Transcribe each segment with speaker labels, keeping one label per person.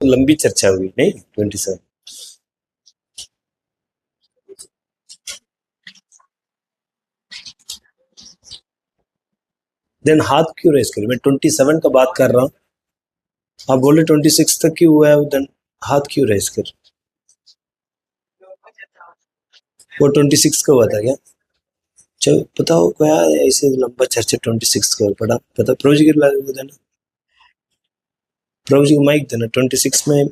Speaker 1: लंबी चर्चा हुई नहीं 27। देन हाथ क्यों रेस करें? मैं 27 का बात कर रहा हूँ, आप बोले 26 तक क्यों हुआ है, देन हाथ क्यों रेस कर? वो 26 का हुआ था क्या? चलो बताओ क्या ऐसे लंबा चर्चा 26 का पड़ा, पता प्रभु जी के देना, प्रभु जी को माइक देना। 26 में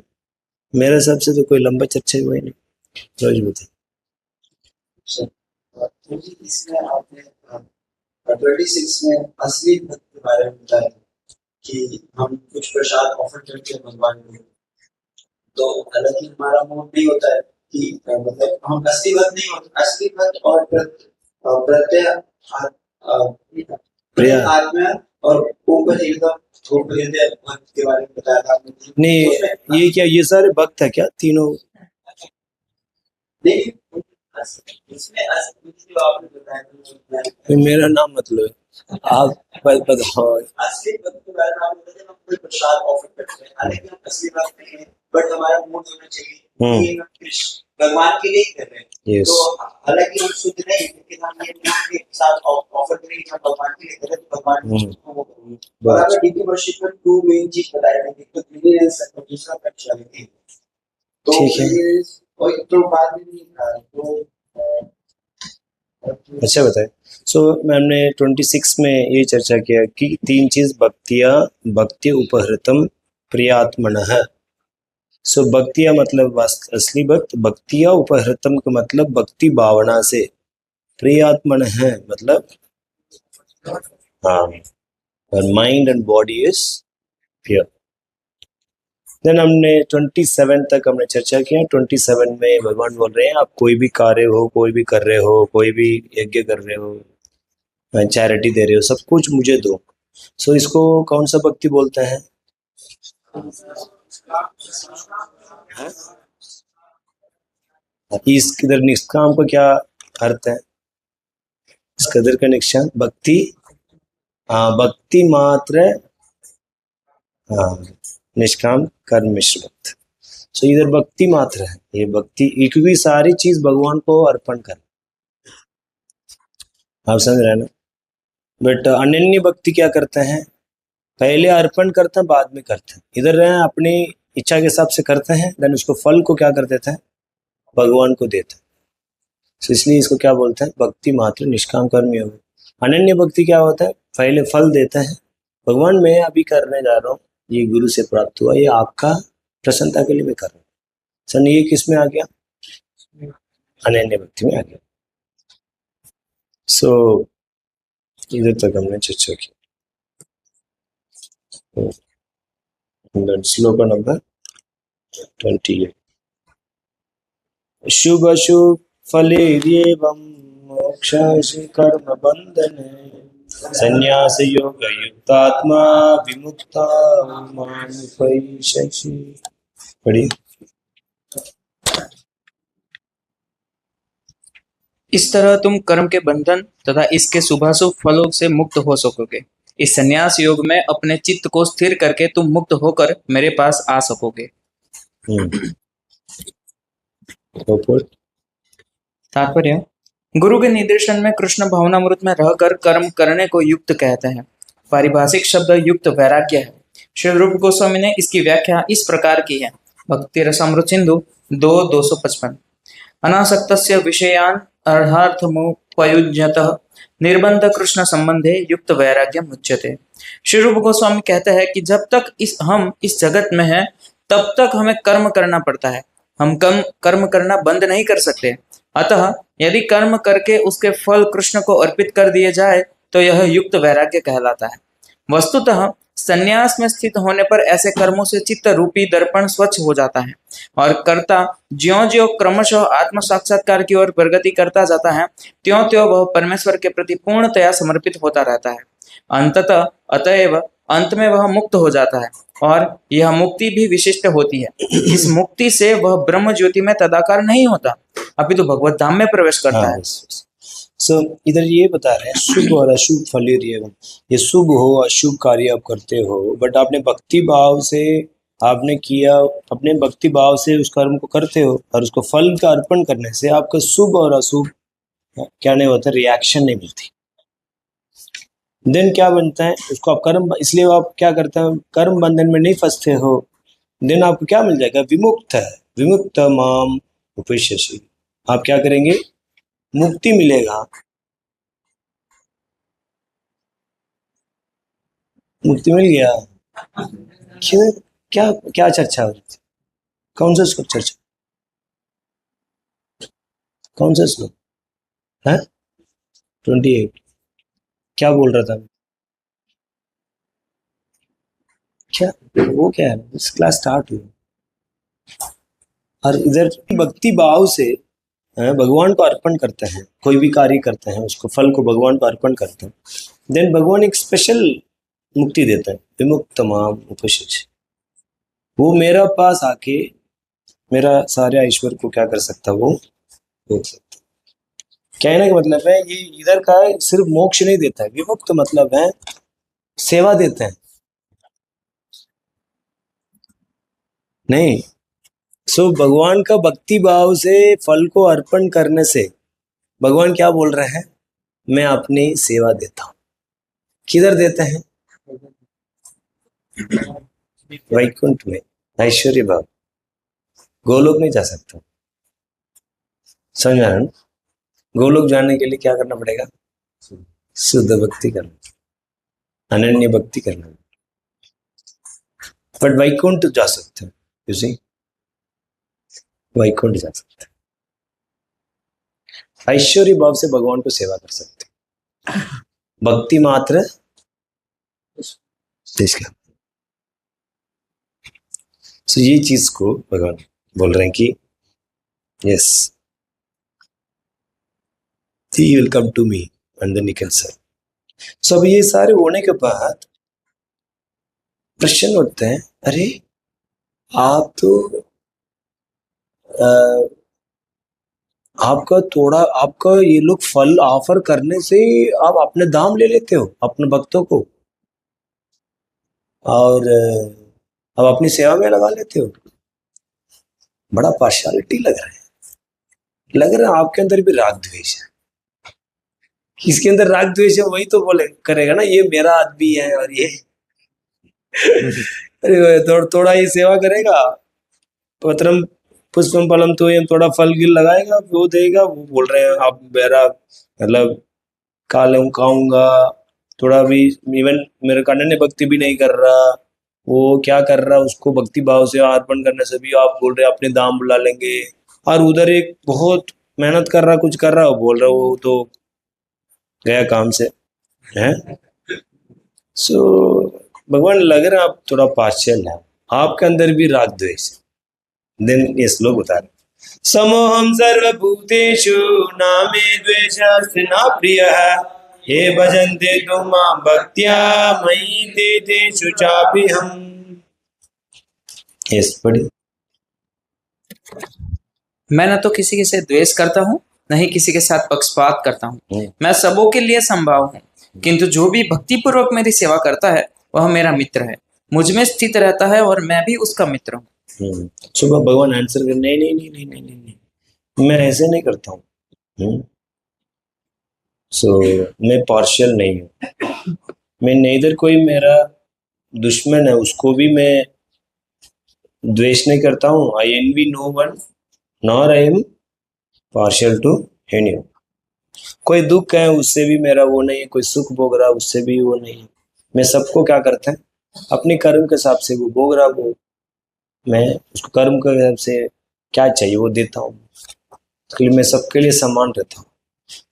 Speaker 1: मेरे हिसाब से तो कोई लंबा चर्चा हुआ ही नहीं। प्रभु जी बताइए।
Speaker 2: इसमें आपने 26 में असली भक्त के बारे में बताया कि हम कुछ प्रसाद ऑफर करते हैं भगवान को, तो हालांकि हमारा मूड नहीं होता है कि मतलब हम असली भक्त नहीं होते। असली भक्त और प्रत्यय आत्मा और ऊपर एकदम भक्त के बारे में बताया था
Speaker 1: नहीं, ये क्या ये सारे भक्त है क्या तीनों?
Speaker 2: नहीं, इसमें असली जो आपने बताया
Speaker 1: मेरा नाम मतलब आप बताओ।
Speaker 2: असली भक्त के बारे में आप बताते हैं, हम कोई प्रसाद ऑफर करते हैं, हालांकि हम असली भक्त नहीं है, बट हमारा मूड होना चाहिए कि हम कृष्ण भगवान के लिए ही कर रहे हैं। तो हालांकि हम शुद्ध नहीं, लेकिन हम ये नहीं के साथ ऑफर करें कि हम भगवान के लिए कर रहे हैं, तो भगवान को करेंगे। और अगर डीपी वर्शिप में टू मेन चीज बताई गई, तो क्लीननेस और दूसरा पंक्चुअलिटी। तो और तो बाद में नहीं था तो
Speaker 1: अच्छा बताए। सो मैंने 26 में ये चर्चा किया कि तीन चीज भक्ति उपहृतम प्रियात्मनः। सो भक्तिया मतलब असली भक्त, भक्तिया उपहृतम का मतलब भक्ति भावना से, प्रियात्मन है मतलब हाँ, और mind and body is pure. Then हमने 27 तक हमने चर्चा किया। 27 में भगवान बोल रहे हैं आप कोई भी कार्य हो, कोई भी कर रहे हो, कोई भी यज्ञ कर रहे हो, चैरिटी दे रहे हो, सब कुछ मुझे दो। सो इसको कौन सा भक्ति बोलते हैं? इस किधर निष्काम का क्या अर्थ है? इस कदर का निष्काम भक्ति, भक्ति मात्र, निष्काम कर्म मिश्र भक्त। सो इधर भक्ति मात्र है, ये भक्ति क्योंकि सारी चीज भगवान को अर्पण कर, आप समझ रहे ना। बट अनन्य भक्ति क्या करते हैं? पहले अर्पण करते हैं, बाद में करते हैं। इधर अपनी इच्छा के हिसाब से करते हैं, देन उसको फल को क्या कर देते हैं? भगवान को देते हैं। तो इसलिए इसको क्या बोलते हैं? भक्ति मात्र निष्काम कर्म योग। अनन्य भक्ति क्या होता है? पहले फल देते हैं, भगवान मैं अभी करने जा रहा हूँ, ये गुरु से प्राप्त हुआ, ये आपका प्रसन्नता के लिए मैं कर रहा हूँ। सन ये किस में आ गया? अनन्य भक्ति में आ गया। सो इधर तक हमने चर्चा की। श्लोक नंबर 28। शुभ अशुभ फलेर्येवं मोक्षासि कर्म बंधने संन्यास योग युक्तात्मा विमुक्ता मानुपैषसि। पढ़िए।
Speaker 3: इस तरह तुम कर्म के बंधन तथा इसके शुभाशुभ फलों से मुक्त हो सकोगे। इस संन्यास योग में अपने चित्त को स्थिर करके तुम मुक्त होकर मेरे पास आ सकोगे। तात्पर्य: गुरु के निर्देशन में कृष्ण भावनामृत में रहकर कर्म करने को युक्त कहते हैं। पारिभाषिक शब्द युक्त वैराग्य है। श्री रूप गोस्वामी ने इसकी व्याख्या इस प्रकार की है। भक्ति रसामृत सिंधु 2:255। अनासक्तस्य विषयान् अर्थमुपयुज्यतः निर्बंध कृष्ण संबंधे युक्त वैराग्य मुच्यते। श्री रूप गोस्वामी कहते हैं कि जब तक हम इस जगत में हैं, तब तक हमें कर्म करना पड़ता है। हम कर्म करना बंद नहीं कर सकते। अतः यदि कर्म करके उसके फल कृष्ण को अर्पित कर दिए जाए तो यह युक्त वैराग्य कहलाता है। वस्तुतः संन्यास में स्थित होने पर ऐसे कर्मों से चित्त रूपी दर्पण स्वच्छ हो जाता है और कर्ता ज्यों-ज्यों क्रमशः आत्म साक्षात्कार की ओर प्रगति करता जाता है, त्यों-त्यों वह परमेश्वर के प्रति पूर्णतया समर्पित होता रहता है। अतएव अंत में वह मुक्त हो जाता है और यह मुक्ति भी विशिष्ट होती है। इस मुक्ति से वह ब्रह्म ज्योति में तदाकार नहीं होता, अपितु भगवत धाम में प्रवेश करता है।
Speaker 1: सो इधर ये बता रहे हैं शुभ और अशुभ फलेर्येवं। ये शुभ हो अशुभ कार्य आप करते हो, बट आपने भक्ति भाव से आपने किया, अपने भक्ति भाव से उस कर्म को करते हो और उसको फल का अर्पण करने से आपका शुभ और अशुभ क्या नहीं होता, रिएक्शन नहीं मिलती। देन क्या बनता है, उसको आप कर्म, इसलिए आप क्या करते हैं, कर्म बंधन में नहीं फंसते हो। देन आपको क्या मिल जाएगा, विमुक्त है, विमुक्त माम उपविश्यसि। आप क्या करेंगे, मुक्ति मिलेगा, मुक्ति मिल गया। क्यों, क्या क्या चर्चा हो रही थी, कौन सा श्लोक चर्चा, कौन सा श्लोक है, 28 क्या बोल रहा था, क्या वो क्या है, इस क्लास स्टार्ट हुई और इधर भक्ति भाव से भगवान को अर्पण करते हैं, कोई भी कार्य करते हैं उसको फल को भगवान को अर्पण करते हैं, देन भगवान एक स्पेशल मुक्ति देता है, विमुक्त माम उपविश्यसि। वो मेरा पास आके मेरा सारे ईश्वर को क्या कर सकता है, वो रोक सकता है। कहने का मतलब है ये इधर का सिर्फ मोक्ष नहीं देता है, विमुक्त मतलब है सेवा देते हैं, नहीं। सो भगवान का भक्ति भाव से फल को अर्पण करने से भगवान क्या बोल रहे हैं, मैं अपनी सेवा देता हूं। किधर देते हैं, वैकुंठ में, ऐश्वर्य भाव, गोलोक नहीं जा सकता। समझ में आया ना? गोलोक जाने के लिए क्या करना पड़ेगा, शुद्ध भक्ति करना, अनन्य भक्ति करना, बट वैकुंठ जा सकते हैं, यू सी, वैकुंठ जा सकते हैं, ऐश्वर्य भाव से भगवान को सेवा कर सकते हैं, भक्ति मात्र देश का। सो ये चीज को भगवान बोल रहे हैं कि yes, he will come to me and then he can serve. So अब ये सारे होने के बाद प्रश्न उठते हैं, अरे आप तो आपका थोड़ा, आपका ये लोग फल ऑफर करने से आप अपने दाम ले लेते हो अपने भक्तों को और अब अपनी सेवा में लगा लेते हो, बड़ा पार्शियलिटी लग रहा है, लग रहा है आपके अंदर भी राग द्वेष है। किसके अंदर राग द्वेष है वही तो बोले करेगा ना, ये मेरा आदमी है और ये अरे थोड़ा ही सेवा करेगा, पत्रम पुष्पम फलम तो ये थोड़ा फल गिल लगाएगा वो देगा, वो बोल रहे हैं आप मेरा मतलब खा लूँ खाऊंगा, थोड़ा भी इवन मेरे को अनन्य भक्ति भी नहीं कर रहा, वो क्या कर रहा है उसको भक्ति भाव से अर्पण करने से भी आप बोल रहे अपने दाम बुला लेंगे, और उधर एक बहुत मेहनत कर रहा कुछ कर रहा वो बोल रहा वो तो गया काम से है। सो भगवान लग रहा आप थोड़ा पार्शियल है, आपके अंदर भी राग द्वेष। देन ये श्लोक उतारे, समोहम सर्वभूतेषु नामे द्वेषास्ति न प्रियः, हे भजन्ते तु मां भक्त्या मयि ते तेषु चाप्यहम्। यस पढ़िए।
Speaker 3: मैं न तो किसी से द्वेष करता हूँ, न ही किसी के साथ पक्षपात करता हूँ। मैं सबों के लिए संभाव हूँ, किंतु जो भी भक्ति पूर्वक मेरी सेवा करता है वह मेरा मित्र है, मुझ में स्थित रहता है और मैं भी उसका मित्र हूँ।
Speaker 1: सुबह भगवान आंसर कर, नहीं नहीं नहीं नहीं नहीं नहीं नहीं, मैं ऐसे नहीं करता हूँ। सो मैं पार्शियल नहीं हूँ, मैं नेइदर कोई मेरा दुश्मन है उसको भी मैं द्वेष नहीं करता हूँ। I envy no one nor I am partial to anyone. कोई दुख है उससे भी मेरा वो नहीं है, कोई सुख भोग रहा उससे भी वो नहीं है। मैं सबको क्या करते हैं अपने कर्म के हिसाब से वो भोग रहा, वो मैं उसको कर्म के हिसाब से क्या चाहिए वो देता हूँ, इसलिए मैं सबके लिए समान रहता हूँ।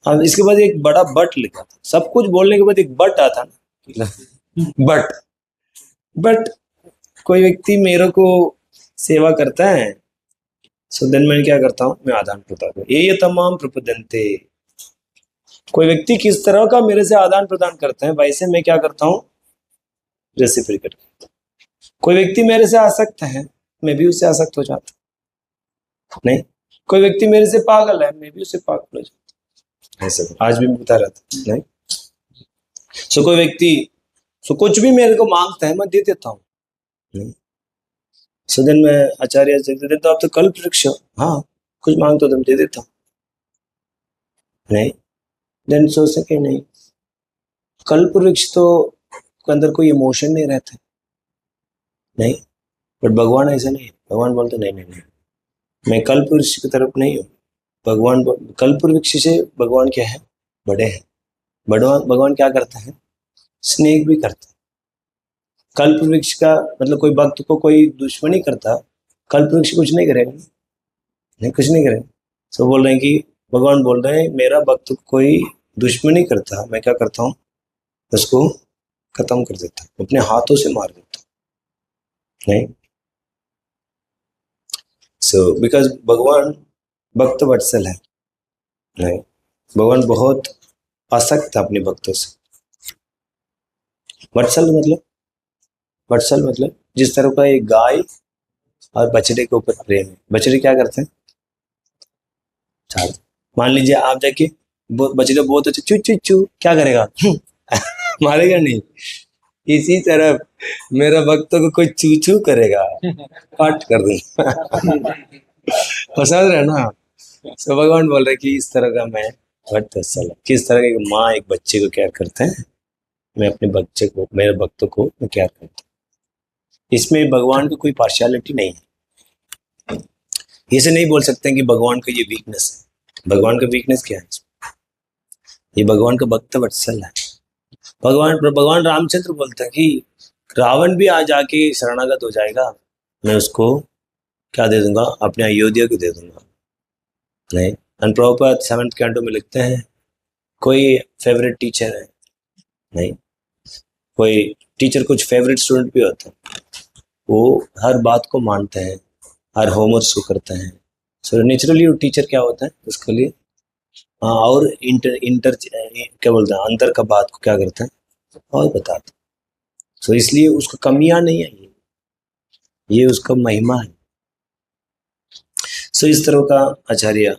Speaker 1: अब इसके बाद एक बड़ा बट लिखा था, सब कुछ बोलने के बाद एक बट आता ना, बट कोई व्यक्ति मेरे को सेवा करता है, सो देन मैं क्या करता हूँ, मैं आदान प्रदान, ये तमाम प्रपदंते, कोई व्यक्ति किस तरह का मेरे से आदान प्रदान करते हैं वैसे मैं क्या करता हूँ, रेसिप्रोकेट करता हूँ। कोई व्यक्ति मेरे से आसक्त है, मैं भी उससे आसक्त हो जाता हूँ। नहीं, कोई व्यक्ति मेरे से पागल है, मैं भी उससे पागल हो जाता हूँ। ऐसा आज भी मैं बता रहा था। नहीं, सो कोई व्यक्ति सो कुछ भी मेरे को मांगता है मैं दे देता हूँ। सो देन मैं आचार्य से कहते तो आप तो कल्प वृक्ष हो, हाँ कुछ मांग तो तुम दे देता हूँ। नहीं, देन सोचते कि नहीं, कल्प वृक्ष तो के अंदर कोई इमोशन नहीं रहता, नहीं, बट भगवान ऐसा नहीं है। भगवान बोलते नहीं नहीं नहीं, मैं कल्प वृक्ष की तरफ नहीं हूँ। भगवान कल्प वृक्ष से भगवान क्या है, बड़े हैं। भगवान क्या करता है, स्नेह भी करता है। कल्प वृक्ष का मतलब कोई भक्त को कोई दुश्मनी करता, कल्प वृक्ष कुछ नहीं करेगा, नहीं कुछ नहीं करेगा। सब बोल रहे हैं कि भगवान बोल रहे हैं मेरा भक्त कोई दुश्मनी करता, मैं क्या करता हूँ, उसको खत्म कर देता, अपने हाथों से मार देता, नहीं। सो बिकॉज भगवान भक्त वत्सल है, नहीं, भगवान बहुत आसक्त है अपने भक्तों से। वत्सल मतलब जिस तरह का एक गाय और बछड़े के ऊपर प्रेम है। बछड़े क्या करते हैं, चाहते, मान लीजिए आप जाके बछड़े बहुत अच्छे चू चू चू, क्या करेगा मारेगा नहीं। इसी तरह मेरा भक्तों को कोई चू चू करेगा, काट कर दूंगा समझ रहे ना। तो भगवान बोल रहे कि इस तरह का मैं भक्त वत्सल है। किस तरह की माँ एक बच्चे को केयर करते हैं, मैं अपने बच्चे को, मेरे भक्तों को मैं केयर करता हूँ। इसमें भगवान की कोई पार्शियलिटी नहीं है। इसे नहीं बोल सकते कि भगवान का ये वीकनेस है। भगवान का वीकनेस क्या है, ये भगवान का भक्त वत्सल है। भगवान रामचंद्र बोलते हैं कि रावण भी आज आके शरणागत हो जाएगा, मैं उसको क्या दे दूंगा, अपने अयोध्या को दे दूंगा, नहीं। एंड प्रभुपाद 7th कैंटो में लिखते हैं कोई फेवरेट टीचर है, नहीं, कोई टीचर कुछ फेवरेट स्टूडेंट भी होता है, वो हर बात को मानते हैं, हर होमवर्क को करते हैं। सो नेचुरली वो टीचर क्या होता है उसके लिए, हाँ, और इंटर क्या बोलते हैं, अंतर का बात को क्या करते हैं और बताते हैं। सो इसलिए उसको कमियां नहीं है, ये उसका महिमा है। सो इस तरह का आचार्य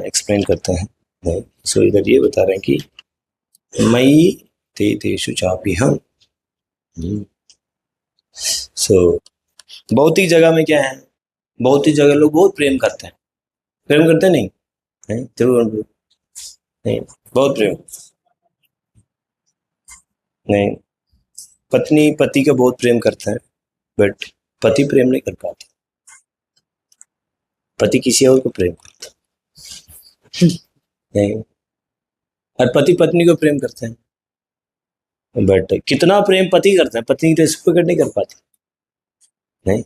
Speaker 1: एक्सप्लेन करते हैं। सो इधर ये बता रहे हैं कि मई ते तेषु चापि हम। सो भौतिक जगह में क्या है, भौतिक जगह लोग बहुत प्रेम करते हैं, प्रेम करते नहीं, जरूर नहीं, बहुत प्रेम नहीं। पत्नी पति का बहुत प्रेम करता है, बट पति प्रेम नहीं कर पाता, पति किसी और को प्रेम करता नहीं। और पति पत्नी को प्रेम करते हैं, बट कितना प्रेम पति करता है, पत्नी की रेसिप्रोकेट नहीं कर पाती, नहीं।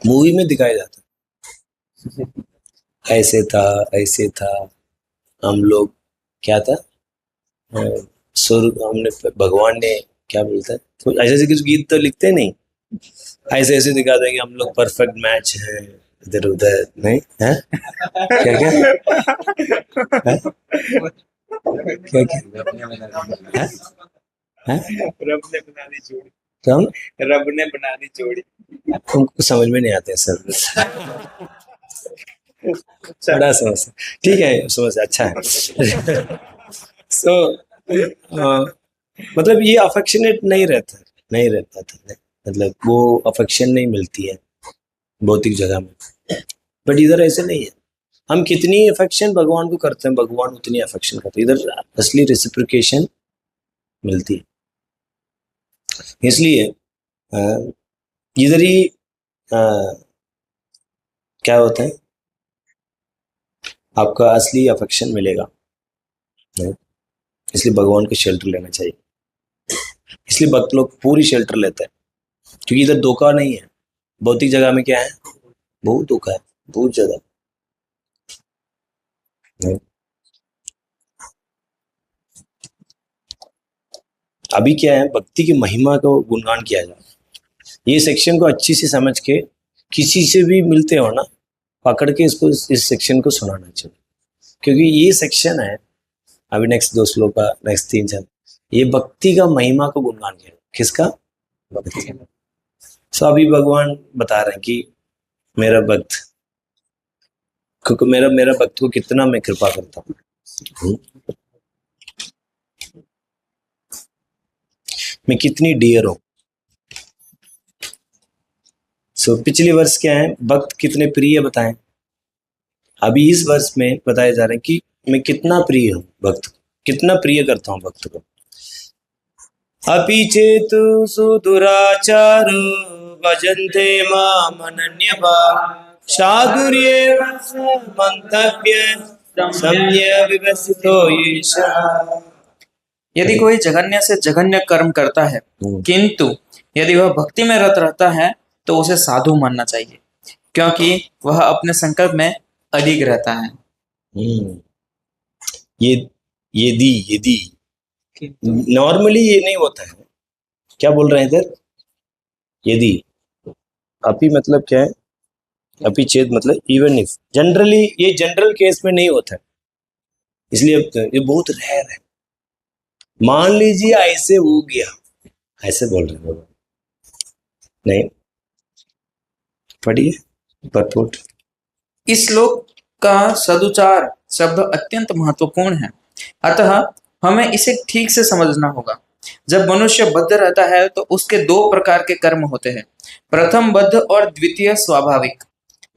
Speaker 1: मूवी में दिखाया जाता ऐसे था, हम लोग क्या था, स्वर्ग हमने, भगवान ने क्या बोलता है, तो ऐसे कुछ गीत तो लिखते नहीं, ऐसे दिखा देंगे हम लोग परफेक्ट मैच है, इधर उधर नहीं है, क्या क्या है? क्या क्या है?
Speaker 3: रब ने बना दी जोड़ी,
Speaker 1: हम
Speaker 3: रब ने बना दी जोड़ी।
Speaker 1: हमको समझ में नहीं आते सर बड़ा समस्या, ठीक है, समस्या अच्छा है सो मतलब ये अफेक्शनेट नहीं रहता था, मतलब वो अफेक्शन नहीं मिलती है भौतिक जगह में, बट इधर ऐसे नहीं है। हम कितनी अफेक्शन भगवान को करते हैं, भगवान उतनी अफेक्शन करते हैं, इधर असली रेसिप्रोकेशन मिलती है। इसलिए इधर ही क्या होता है, आपका असली अफेक्शन मिलेगा, नहीं? इसलिए भगवान को शेल्टर लेना चाहिए। इसलिए भक्त लोग पूरी शेल्टर लेते हैं, क्योंकि इधर धोखा नहीं है। भौतिक जगह में क्या है, बहुत धोखा है, बहुत ज्यादा, नहीं? अभी क्या है, भक्ति की महिमा को गुणगान किया जाए। ये सेक्शन को अच्छी से समझ के किसी से भी मिलते हो ना, पकड़ के इसको, इस सेक्शन को सुनाना चाहिए, क्योंकि ये सेक्शन है अभी नेक्स्ट 2 श्लोक का, नेक्स्ट 3-4, ये भक्ति का महिमा को गुणगान किया। किसका, भक्ति। सो अभी भगवान बता रहे हैं कि मेरा भक्त, क्योंकि मेरा भक्त को कितना मैं कृपा करता हूँ, मैं कितनी डियर हूं, सो पिछले वर्ष क्या है, भक्त कितने प्रिय बताएं। अभी इस वर्ष में बताया जा रहा है कि मैं कितना प्रिय हूँ भक्त को, कितना प्रिय करता हूँ भक्त को। अपि चेतु सुदुराचारो भजन्ते मामनन्यभाक् साधुर्येव मंतव्य सम्य विवसितो येषः।
Speaker 3: यदि कोई जघन्य से जघन्य कर्म करता है किंतु यदि वह भक्ति में रत रहता है तो उसे साधु मानना चाहिए, क्योंकि वह अपने संकल्प में अडिग रहता है।
Speaker 1: ये यदि नॉर्मली ये नहीं होता है। क्या बोल रहे हैं इधर? यदि अपि मतलब क्या है? अपि चेत मतलब इवन इफ। जनरली ये जनरल केस में नहीं होता है, इसलिए ये बहुत रेयर है। मान लीजिए ऐसे हो गया, ऐसे बोल रहे हैं नहीं। पढ़िए परपोट।
Speaker 3: इस श्लोक का सदुचार शब्द अत्यंत महत्वपूर्ण है, अतः हमें इसे ठीक से समझना होगा। जब मनुष्य बद्ध रहता है तो उसके दो प्रकार के कर्म होते हैं, प्रथम बद्ध और द्वितीय स्वाभाविक।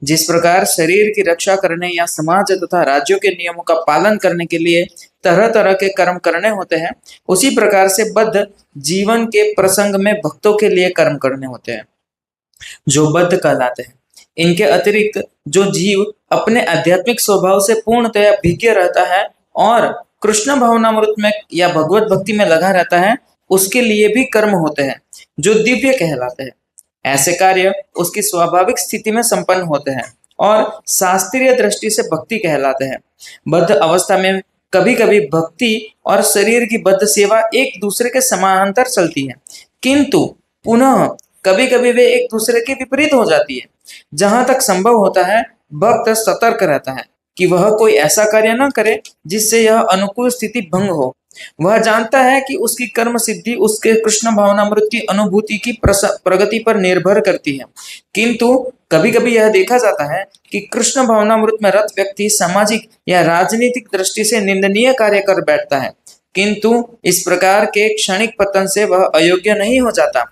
Speaker 3: जिस प्रकार शरीर की रक्षा करने या समाज तथा राज्यों के नियमों का पालन करने के लिए तरह तरह के कर्म करने होते हैं, उसी प्रकार से बद्ध जीवन के प्रसंग में भक्तों के लिए कर्म करने होते हैं जो बद्ध कहलाते हैं। इनके अतिरिक्त जो जीव अपने आध्यात्मिक स्वभाव से पूर्णतया भिज्ञ रहता है और कृष्ण भावनामृत में या भगवत भक्ति में लगा रहता है, उसके लिए भी कर्म होते हैं जो दिव्य कहलाते हैं। ऐसे कार्य उसकी स्वाभाविक स्थिति में संपन्न होते हैं और शास्त्रीय दृष्टि से भक्ति कहलाते हैं। बद्ध अवस्था में कभी कभी भक्ति और शरीर की बद्ध सेवा एक दूसरे के समानांतर चलती है, किंतु पुनः कभी कभी वे एक दूसरे के विपरीत हो जाती है। जहां तक संभव होता है, भक्त सतर्क रहता है कि वह कोई ऐसा कार्य न करे जिससे यह अनुकूल स्थिति भंग हो। वह जानता है कि उसकी कर्म सिद्धि उसके कृष्ण भावनामृत की अनुभूति की प्रगति पर निर्भर करती है, किंतु कभी कभी यह देखा जाता है कि कृष्ण भावनामृत में रत व्यक्ति सामाजिक या राजनीतिक दृष्टि से निंदनीय कार्य कर बैठता है, किंतु इस प्रकार के क्षणिक पतन से वह अयोग्य नहीं हो जाता।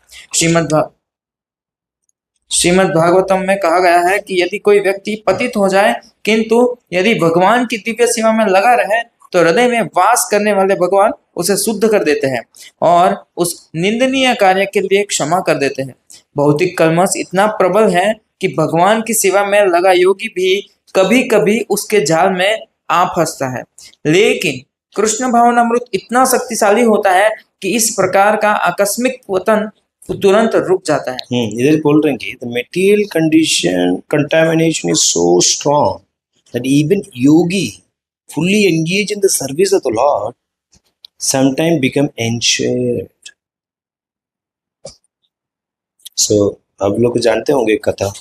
Speaker 3: श्रीमद् भागवतम में कहा गया है कि यदि कोई व्यक्ति पतित हो जाए किंतु यदि भगवान की दिव्य सेवा में लगा रहे तो हृदय में वास करने वाले भगवान उसे शुद्ध कर देते हैं और उस निंदनीय कार्य के लिए क्षमा कर देते हैं। भौतिक कलमश इतना प्रबल है कि भगवान की सेवा में लगा योगी भी कभी कभी उसके जाल में आ फंसता है, लेकिन कृष्ण भावनामृत इतना शक्तिशाली होता है कि इस प्रकार का आकस्मिक पतन तुरंत रुक जाता है।
Speaker 1: इधर बोल रहे हैं कि the material condition contamination is so strong that even yogi fully engaged in the service of the Lord sometimes become enchained. So आप लोग जानते होंगे कथा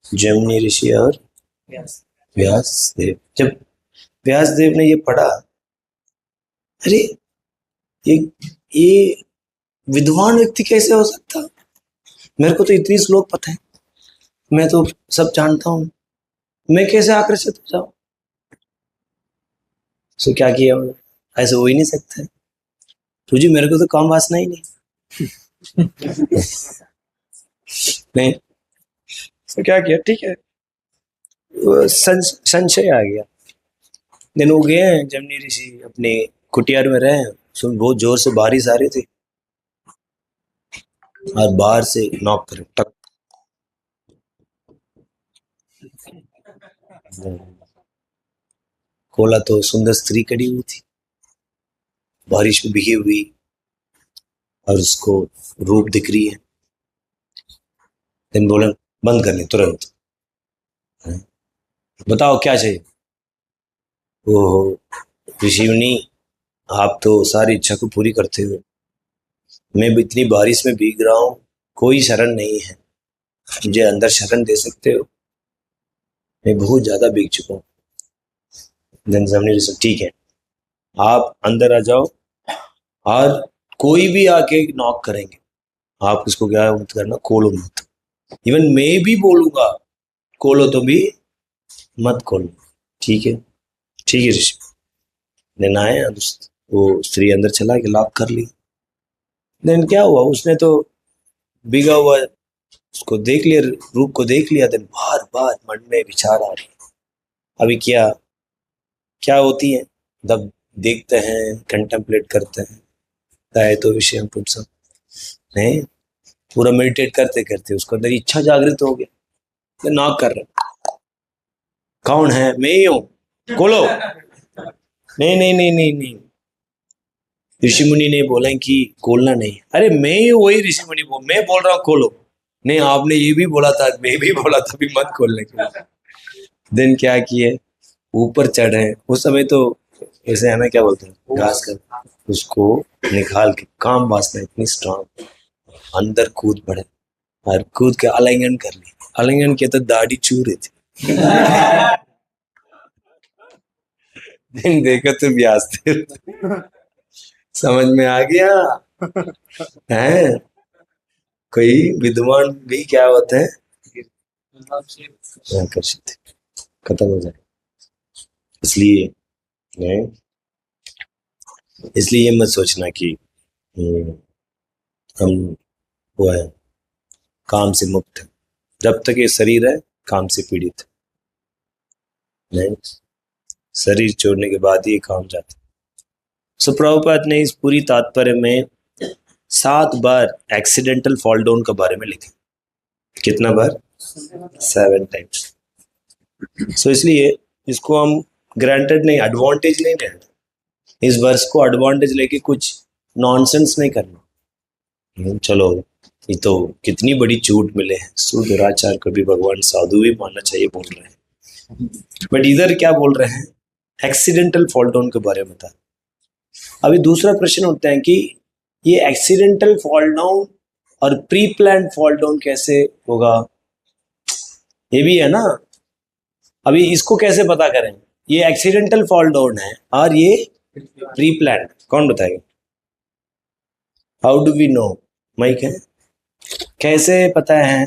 Speaker 1: जमनी ऋषि और व्यास देव। जब व्यास देव ने ये पढ़ा, अरे ये विद्वान व्यक्ति कैसे हो सकता? मेरे को तो इतनी श्लोक पता है, मैं तो सब जानता हूं, मैं कैसे आकर्षित हो जाऊं? सो क्या किया? ऐसे हो ही नहीं सकता। तुझे मेरे को तो काम वासना ही नहीं। नहीं तो क्या किया? ठीक है, संशय आ गया। दिन हो गए जमनी ऋषि अपने कुटियार में रहे, सुन बहुत जोर से बारिश आ रही थी और बाहर से नॉक करे टक। खोला तो सुंदर स्त्री खड़ी हुई थी, बारिश में भीगी हुई, और उसको रूप दिख रही है। दिन बोले बंद करनी तुरंत, बताओ क्या चाहिए? ओहो ऋषिमुनि, आप तो सारी इच्छा को पूरी करते हो, मैं भी इतनी बारिश में भीग रहा हूँ, कोई शरण नहीं है, मुझे अंदर शरण दे सकते हो? मैं बहुत ज्यादा भीग चुका हूँ। ठीक है, आप अंदर आ जाओ और कोई भी आके नॉक करेंगे, आप उसको क्या मत करना, खोलो मत। इवन मैं भी बोलूंगा खोलो तो भी मत खोलो। ठीक है? ठीक है ऋषि। दिन आए, वो स्त्री अंदर चला के लॉक कर ली। देन क्या हुआ, उसने तो भीगा हुआ उसको देख लिया, रूप को देख लिया, देन बार बार मन में विचार आ रही। अभी क्या क्या होती है जब देखते हैं, कंटेम्पलेट करते हैं, गाय तो विषय पुरुष नहीं, पूरा मेडिटेट करते करते उसको अंदर इच्छा जागृत हो गया, तो नॉक कर रहे, कौन है? मैं ही हूं, खोलो। नहीं नहीं नहीं नहीं नहीं, ऋषि मुनि ने बोला कि खोलना नहीं। अरे मैं ही वही ऋषि मुनि मैं बोल रहा हूँ खोलो। नहीं, आपने ये भी बोला था, मैं भी बोला था, भी मत खोलने के लिए। दिन क्या किए, ऊपर चढ़े। उस समय तो ऐसे है ना, क्या बोलते हैं, घास कर, उसको निकाल के, काम वासना इतनी स्ट्रांग, अंदर कूद पड़े और कूद के आलिंगन कर ली। आलिंगन किया तो दाढ़ी चू रही थी। दिन देखो तो ब्यास थे। समझ में आ गया है? कोई विद्वान भी क्या होते हैं, आकर्षित, खत्म हो जाए। इसलिए नहीं, इसलिए ये मत सोचना कि हम वो है काम से मुक्त है। जब तक ये शरीर है काम से पीड़ित नहीं, शरीर छोड़ने के बाद ही काम जाता है। सो प्रभुपाद ने इस पूरी तात्पर्य में 7 बार एक्सीडेंटल फॉल डाउन के बारे में लिखा। कितना बार? 7 टाइम्स। सो इसलिए इसको हम ग्रांटेड नहीं, एडवांटेज नहीं लेना। इस वर्ष को एडवांटेज लेके कुछ नॉनसेंस नहीं करना। चलो ये तो कितनी बड़ी चूट मिले हैं, सुदुराचार को भी भगवान साधु भी मानना चाहिए बोल रहे हैं, बट इधर क्या बोल रहे हैं, एक्सीडेंटल फॉल डाउन के बारे में बता। अभी दूसरा प्रश्न होता है कि ये एक्सीडेंटल फॉल डाउन और प्री प्लान फॉल डाउन कैसे होगा, ये भी है ना। अभी इसको कैसे पता करें, ये एक्सीडेंटल फॉल डाउन है और ये प्री प्लान, कौन बताएगा? How do we know? Mike है, कैसे पता है?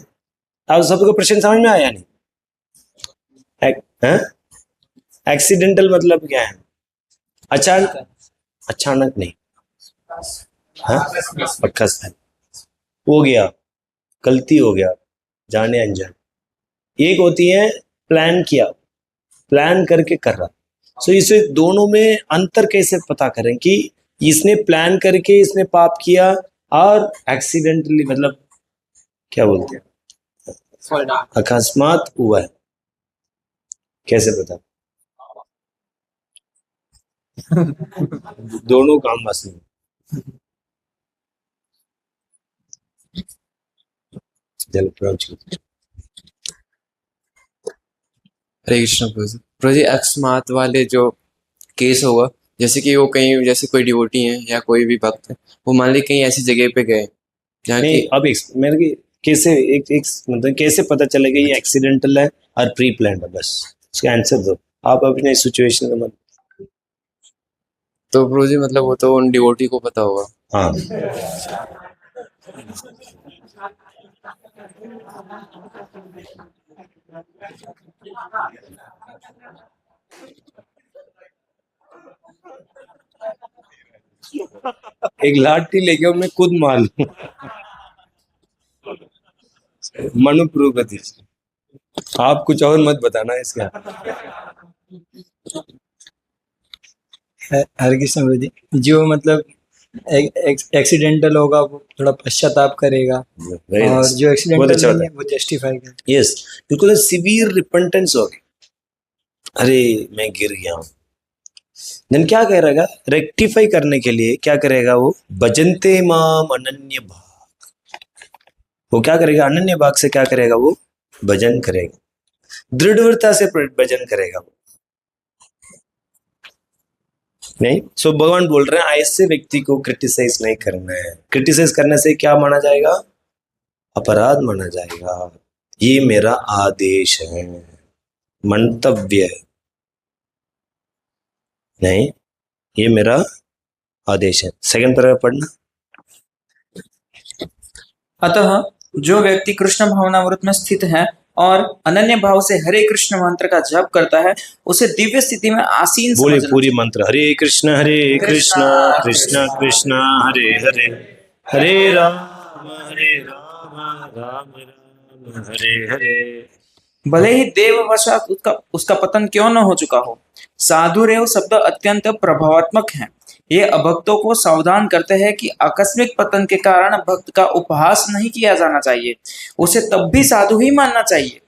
Speaker 1: अब सबको प्रश्न समझ में आया नहीं? एक्सीडेंटल मतलब क्या है? अचानक, अचानक नहीं, हाँ पक्का हो गया, गलती हो गया, जाने अनजान। एक होती है प्लान किया, प्लान करके कर रहा। सो इसे दोनों में अंतर कैसे पता करें कि इसने प्लान करके इसने पाप किया और एक्सीडेंटली मतलब क्या बोलते हैं, अकस्मात हुआ है, कैसे पता? दोनों काम बस नहीं। जल
Speaker 4: हरे कृष्ण प्रभु जी, अकस्मात वाले जो केस होगा, जैसे कि वो कहीं, जैसे कोई डिवोटी है या कोई भी भक्त है, वो मान ली कहीं ऐसी जगह पे गए जहाँ
Speaker 1: नहीं,
Speaker 4: की,
Speaker 1: अब मेरे की कैसे एक मतलब कैसे पता चलेगा ये एक्सीडेंटल है और प्री प्लान है? बस इसका आंसर दो आप अपने सिचुएशन का। मतलब
Speaker 4: तो प्रभु जी मतलब वो तो उन डिवोटी को पता होगा।
Speaker 1: हाँ, एक लाठी लेके मैं खुद मार लूं। मनुप्रगति, आप कुछ और मत बताना इसका।
Speaker 5: हरे कृष्ण प्रभु जी, जो मतलब एक्सीडेंटल होगा वो थोड़ा पश्चाताप करेगा, और जो एक्सीडेंटल नहीं है वो जस्टिफाई करेगा।
Speaker 1: यस, बिल्कुल सिवियर रिपेंटेंस होगी, अरे मैं गिर गया हूं। देन क्या करेगा, रेक्टिफाई करने के लिए क्या करेगा वो, भजन्ते माम अनन्य भाग। वो क्या करेगा, अनन्य भाग से क्या करेगा, वो भजन करेगा, दृढ़ता से भजन करेगा वो। नहीं, सो भगवान बोल रहे हैं ऐसे व्यक्ति को क्रिटिसाइज नहीं करना है। क्रिटिसाइज करने से क्या माना जाएगा, अपराध माना जाएगा। ये मेरा आदेश है, मंतव्य है, नहीं ये मेरा आदेश है। सेकंड पैराग्राफ पढ़ना।
Speaker 3: अतः जो व्यक्ति कृष्ण भावनामृत में स्थित है और अनन्य भाव से हरे कृष्ण मंत्र का जप करता है, उसे दिव्य स्थिति में आसीन
Speaker 1: बोले
Speaker 3: समझना
Speaker 1: पूरी
Speaker 3: चाहिए।
Speaker 1: मंत्र, हरे कृष्ण कृष्ण कृष्ण हरे हरे, हरे राम राम राम हरे हरे।
Speaker 3: भले ही देववशात उसका उसका पतन क्यों न हो चुका हो, साधुरेव शब्द अत्यंत प्रभावात्मक है। ये अभक्तों को सावधान करते हैं कि आकस्मिक पतन के कारण भक्त का उपहास नहीं किया जाना चाहिए, उसे तब भी साधु ही मानना चाहिए।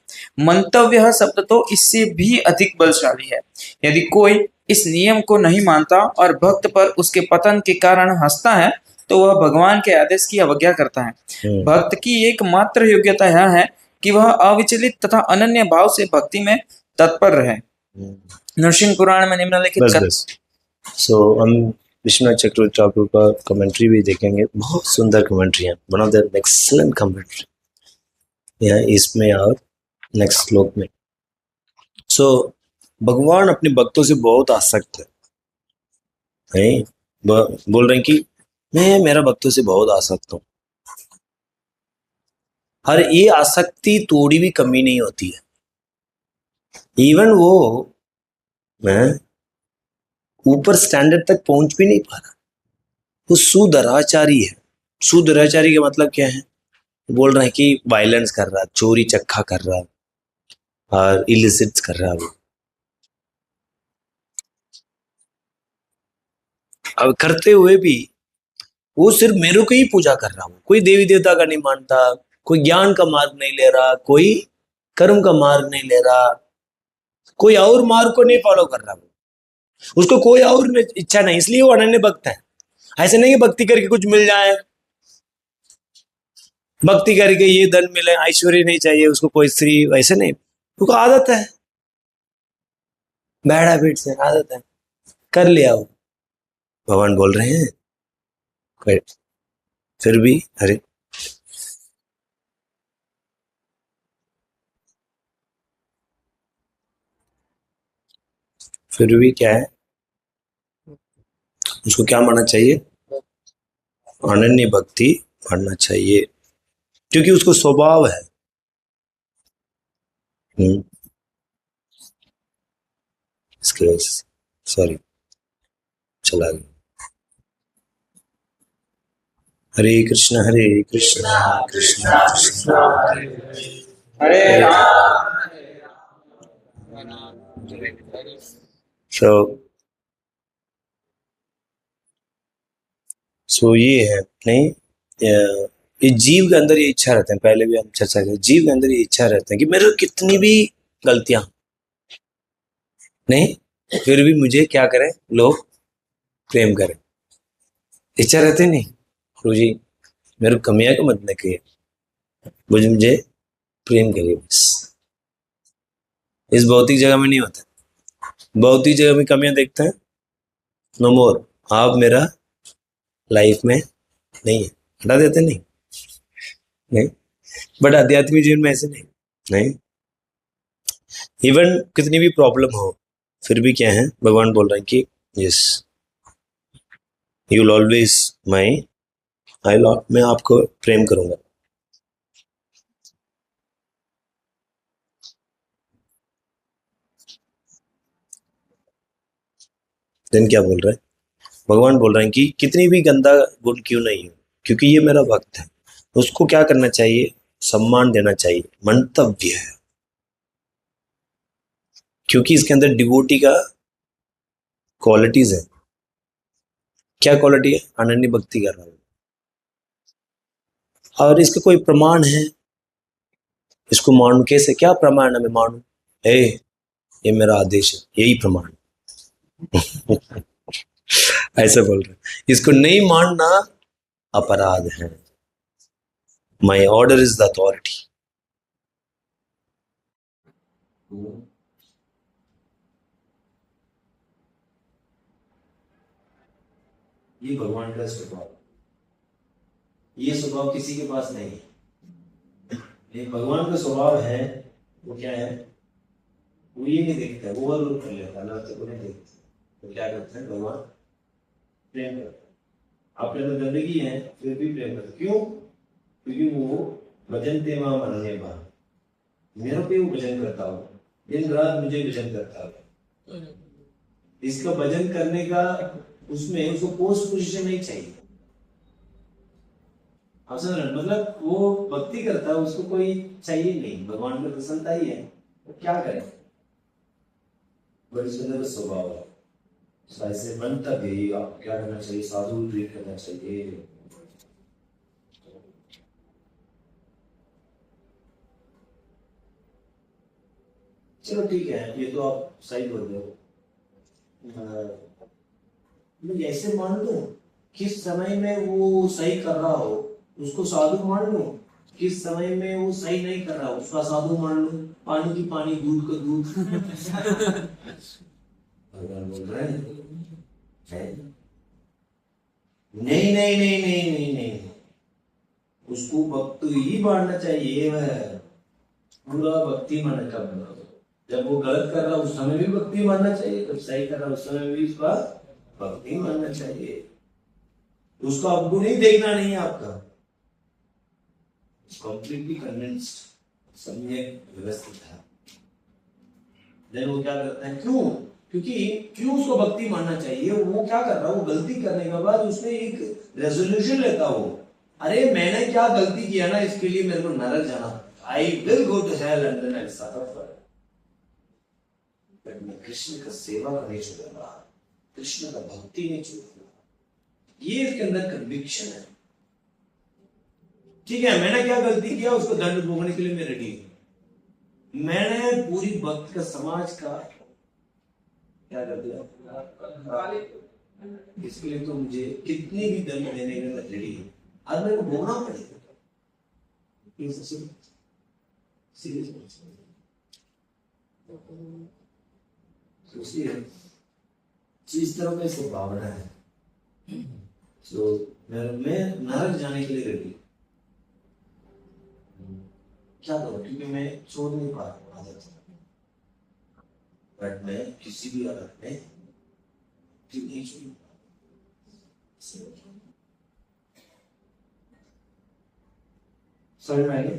Speaker 3: मंतव्य शब्द तो इससे भी अधिक बलशाली है। यदि कोई इस नियम को नहीं मानता और भक्त पर उसके पतन के कारण हंसता है तो वह भगवान के आदेश की अवज्ञा करता है। भक्त की एकमात्र योग्यता यह है कि वह अविचलित तथा अनन्य भाव से भक्ति में तत्पर रहे। नरसिंह पुराण में निम्नलिखित
Speaker 1: बस सो हम विश्वनाथ चक्रवर्ती ठाकुर का कमेंट्री भी देखेंगे, बहुत सुंदर कमेंट्री है, one of the excellent commentary यहाँ इसमें और नेक्स्ट श्लोक में। सो भगवान अपने भक्तों से बहुत आसक्त है, बोल रहे हैं कि मैं मेरा भक्तों से बहुत आसक्त हूं, और ये आसक्ति थोड़ी भी कमी नहीं होती है। इवन वो मैं ऊपर स्टैंडर्ड तक पहुंच भी नहीं पा रहा, वो सुदराचारी है। सुदराचारी का मतलब क्या है? बोल रहे हैं कि वायलेंस कर रहा, चोरी चक्का कर रहा और इलिसिट्स कर रहा। वो अब करते हुए भी वो सिर्फ मेरे को ही पूजा कर रहा हूँ, कोई देवी देवता का नहीं मानता, कोई ज्ञान का मार्ग नहीं ले रहा, कोई कर्म का मार्ग नहीं ले रहा, कोई और मार्ग को नहीं फॉलो कर रहा, उसको कोई और इच्छा नहीं, इसलिए वो अनन्य भक्त है। ऐसे नहीं कि भक्ति करके कुछ मिल जाए, भक्ति करके ये धन मिले, ऐश्वर्य नहीं चाहिए उसको, कोई स्त्री, वैसे नहीं, उसको आदत है, बैड हैबिट से आदत है, कर लिया वो। भगवान बोल रहे हैं फिर भी अरे फिर भी क्या है, उसको क्या मानना चाहिए? अनन्य भक्ति मानना चाहिए, क्योंकि उसको स्वभाव है। इसके वजह से सॉरी चला गया। हरे कृष्णा कृष्णा कृष्णा
Speaker 3: हरे
Speaker 1: सो ये है नहीं, ये जीव के अंदर ये इच्छा रहता है, पहले भी हम चर्चा करें, जीव के अंदर ये इच्छा रहता है कि मेरे कितनी भी गलतियां नहीं, फिर भी मुझे क्या करें, लोग प्रेम करें। इच्छा रहते नहीं, प्रभु जी मेरे कमियां का मत न करिए, मुझे प्रेम करिए बस। इस भौतिक जगह में नहीं होता, भौतिक जगह में कमियां देखते हैं, नो मोर, आप मेरा लाइफ में नहीं है, हटा देते नहीं, बट आध्यात्मिक जीवन में ऐसे नहीं। इवन कितनी भी प्रॉब्लम हो फिर भी क्या है, भगवान बोल रहे हैं कि यस यू विल ऑलवेज मैं आपको प्रेम करूंगा। देन क्या बोल रहे हैं, भगवान बोल रहे हैं कि कितनी भी गंदा गुण क्यों नहीं हो, क्योंकि ये मेरा भक्त है, उसको क्या करना चाहिए, सम्मान देना चाहिए, मंतव्य है, क्योंकि इसके अंदर डिवोटी का क्वालिटीज है। क्या क्वालिटी है? अनन्य भक्ति कर रहा हूं, और इसका कोई प्रमाण है, इसको मानू कैसे, क्या प्रमाण है मैं मानू? ये मेरा आदेश है, यही प्रमाण ऐसे बोल रहे, इसको नहीं मानना अपराध है। My order is the authority. ये भगवान का स्वभाव, ये स्वभाव किसी के पास नहीं है। ये भगवान का स्वभाव है, वो क्या है, वो ये नहीं देखता, वो ओवरलुक कर लेता, अल्लाह को नहीं देखता, तो क्या करते हैं भगवान? प्रेम करते हैं। आपने तो गंदगी है फिर भी प्रेम करते, क्यों? क्योंकि वो भजन तेमा मनने बा, मेरा पे वो भजन करता हो, दिन रात मुझे भजन करता हो। इसका भजन करने का उसमें उसको पोस्ट पोजीशन नहीं चाहिए, आप समझ रहे हैं? मतलब वो भक्ति करता है, उसको कोई चाहिए नहीं, भगवान में प्रसन्नता ही है, तो क्या करें? बड़ी सुंदर स्वभाव है। तो ऐसे मन तक गई, आप क्या करना चाहिए? साधु ट्रीट करना चाहिए। चलो ठीक है, ये तो आप सही बोल रहे हो। मैं ऐसे मान लूं किस समय में वो सही कर रहा हो उसको साधु मान लूं, किस समय में वो सही नहीं कर रहा उसका साधु मान लूं, पानी की पानी, दूध का दूध। भगवान बोल रहे हैं नहीं नहीं नहीं नहीं नहीं नहीं, उसको भक्ति ही मानना चाहिए। वह पूरा भक्ति मानना चाहिए। जब वो गलत कर रहा उस समय भी भक्ति मानना चाहिए, जब सही कर रहा उस समय भी उसका भक्ति मानना चाहिए। उसका अवगुण ही देखना नहीं है आपका, कंप्लीटली कन्विंस्ड, सम्यक व्यवस्थित है। देन वो क्या करता है? क्यों उसको भक्ति मानना चाहिए? वो क्या कर रहा है? वो गलती करने के बाद उसने एक रेजोल्यूशन लेता हो, अरे मैंने क्या गलती किया ना, इसके लिए मेरे को नरक जाना, I will go to hell and then I will suffer. But मैं कृष्ण का सेवा नहीं छोड़ूंगा, कृष्ण का भक्ति नहीं छोड़ूंगा। ये इसके अंदर कन्विक्शन है। ठीक है, मैंने क्या गलती किया, उसको दंड भोगने के लिए मैं रेडी हूं। मैंने पूरी भक्त का, समाज का क्या कर दिया, इसके लिए तो मुझे कितनी भी दंड देने के लिए रेडी हूं। आज मेरे को भोगना पड़ेगा। इस तरह का इसको भावना है। तो मैं नरक जाने के लिए रेडी, क्या करूं? क्योंकि मैं छोड़ नहीं पा रहा हूं आदत, बट मैं किसी भी हालत में नहीं छोड़ूंगा। समझ में आ गया?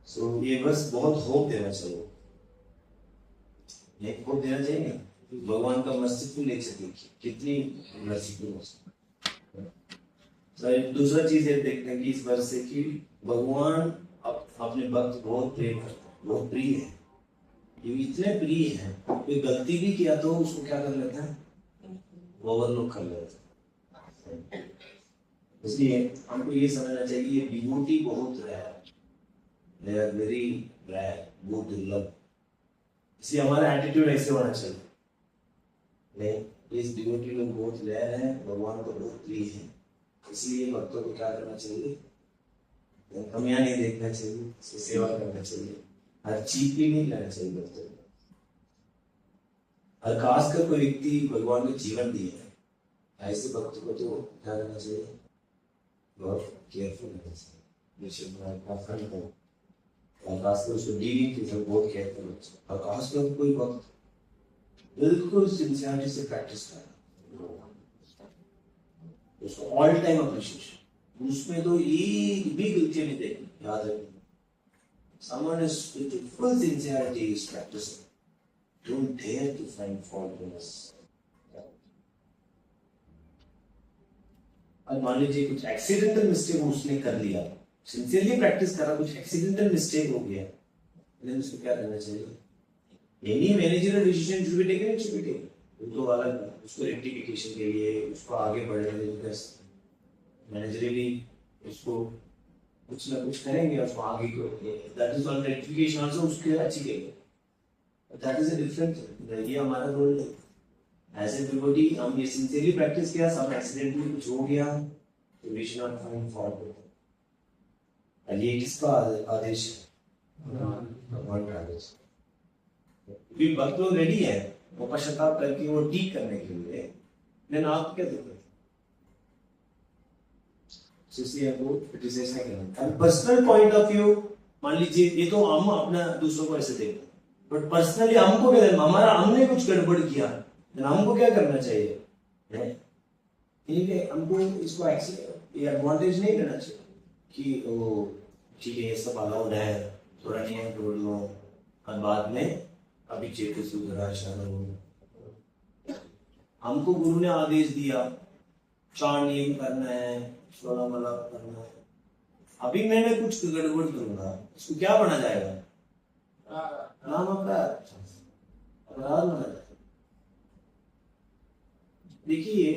Speaker 1: सो ये बस बहुत होप देना चाहिए, ये होप देना चाहिए। भगवान का मर्सीफुल नेचर देखिए, कितनी मर्सीफुल है। दूसरा चीज ये देखते हैं कि इस वर्ष से कि भगवान अपने भक्त बहुत प्रेम करते हैं, बहुत प्रिय है। ये इतने प्रिय है, कोई गलती भी किया तो उसको क्या कर लेते हैं? ओवरलुक कर लेते हैं। इसलिए हमको ये समझना चाहिए ये डिवोटी बहुत rare, they are very rare, बहुत दुर्लभ। इसलिए हमारा एटीट्यूड ऐसे होना चाहिए, नहीं इस डिवोटी लोग बहुत रेयर है, भगवान को बहुत प्रिय है। इसलिए भक्तों को क्या करना चाहिए? कमियां नहीं देखना चाहिए, इसकी सेवा करना चाहिए, हर चीज भी नहीं लेना चाहिए भक्तों को। और खासकर कोई व्यक्ति भगवान को जीवन दिया है, ऐसे भक्त को तो क्या करना चाहिए? बहुत केयरफुल रहना चाहिए। और खासकर उसको डीलिंग के साथ बहुत केयरफुल होना चाहिए। और खासकर कोई भक्त बिल्कुल सिंसियरिटी से प्रैक्टिस कर उसको ऑल टाइम अप्रिशिएशन, उसमें तो एक भी गलती नहीं देखनी, याद रखना। Someone is with full sincerity is practicing. Don't dare to find fault in us. अब मान लीजिए कुछ एक्सीडेंटल मिस्टेक उसने कर लिया, सिंसियरली प्रैक्टिस करा, कुछ एक्सीडेंटल मिस्टेक हो गया, लेकिन उसको क्या करना चाहिए? Any managerial decision should be taken, it should be taken. वो तो अलग है, उसको रेक्टिफिकेशन के लिए, उसको आगे बढ़ने के लिए मैनेजरियली उसको कुछ ना कुछ करेंगे, उसको आगे को that is all rectification also उसके अच्छी गई, दैट इज अ डिफरेंट। ये हमारा रोल है एज ए डिवोटी। हम ये सिंसियरली प्रैक्टिस किया, सब एक्सीडेंटली कुछ हो गया तो we should not find fault. ये किसका आदेश है? भगवान का आदेश। भी भक्त लोग रेडी है वो पश्चाताप करके वो ठीक करने के लिए, लेकिन आप क्या देखते हैं? पर्सनल पॉइंट ऑफ व्यू, मान लीजिए ये तो हम अपना दूसरों को ऐसे देखते हैं, बट पर्सनली हमको क्या करना? हमारा हमने कुछ गड़बड़ किया, हमको क्या करना चाहिए? हमको इसको एडवांटेज नहीं लेना चाहिए कि ओ ठीक है ये सब अलाउड है, थोड़ा नियम तोड़ लो और बाद में अभी चेत सुधरा। हमको गुरु ने आदेश दिया चार नियम करना है, 16 माला करना है। अभी मैंने कुछ गड़बड़ करूंगा, उसको क्या बना जाएगा? नाम अपराध बना जाएगा। देखिए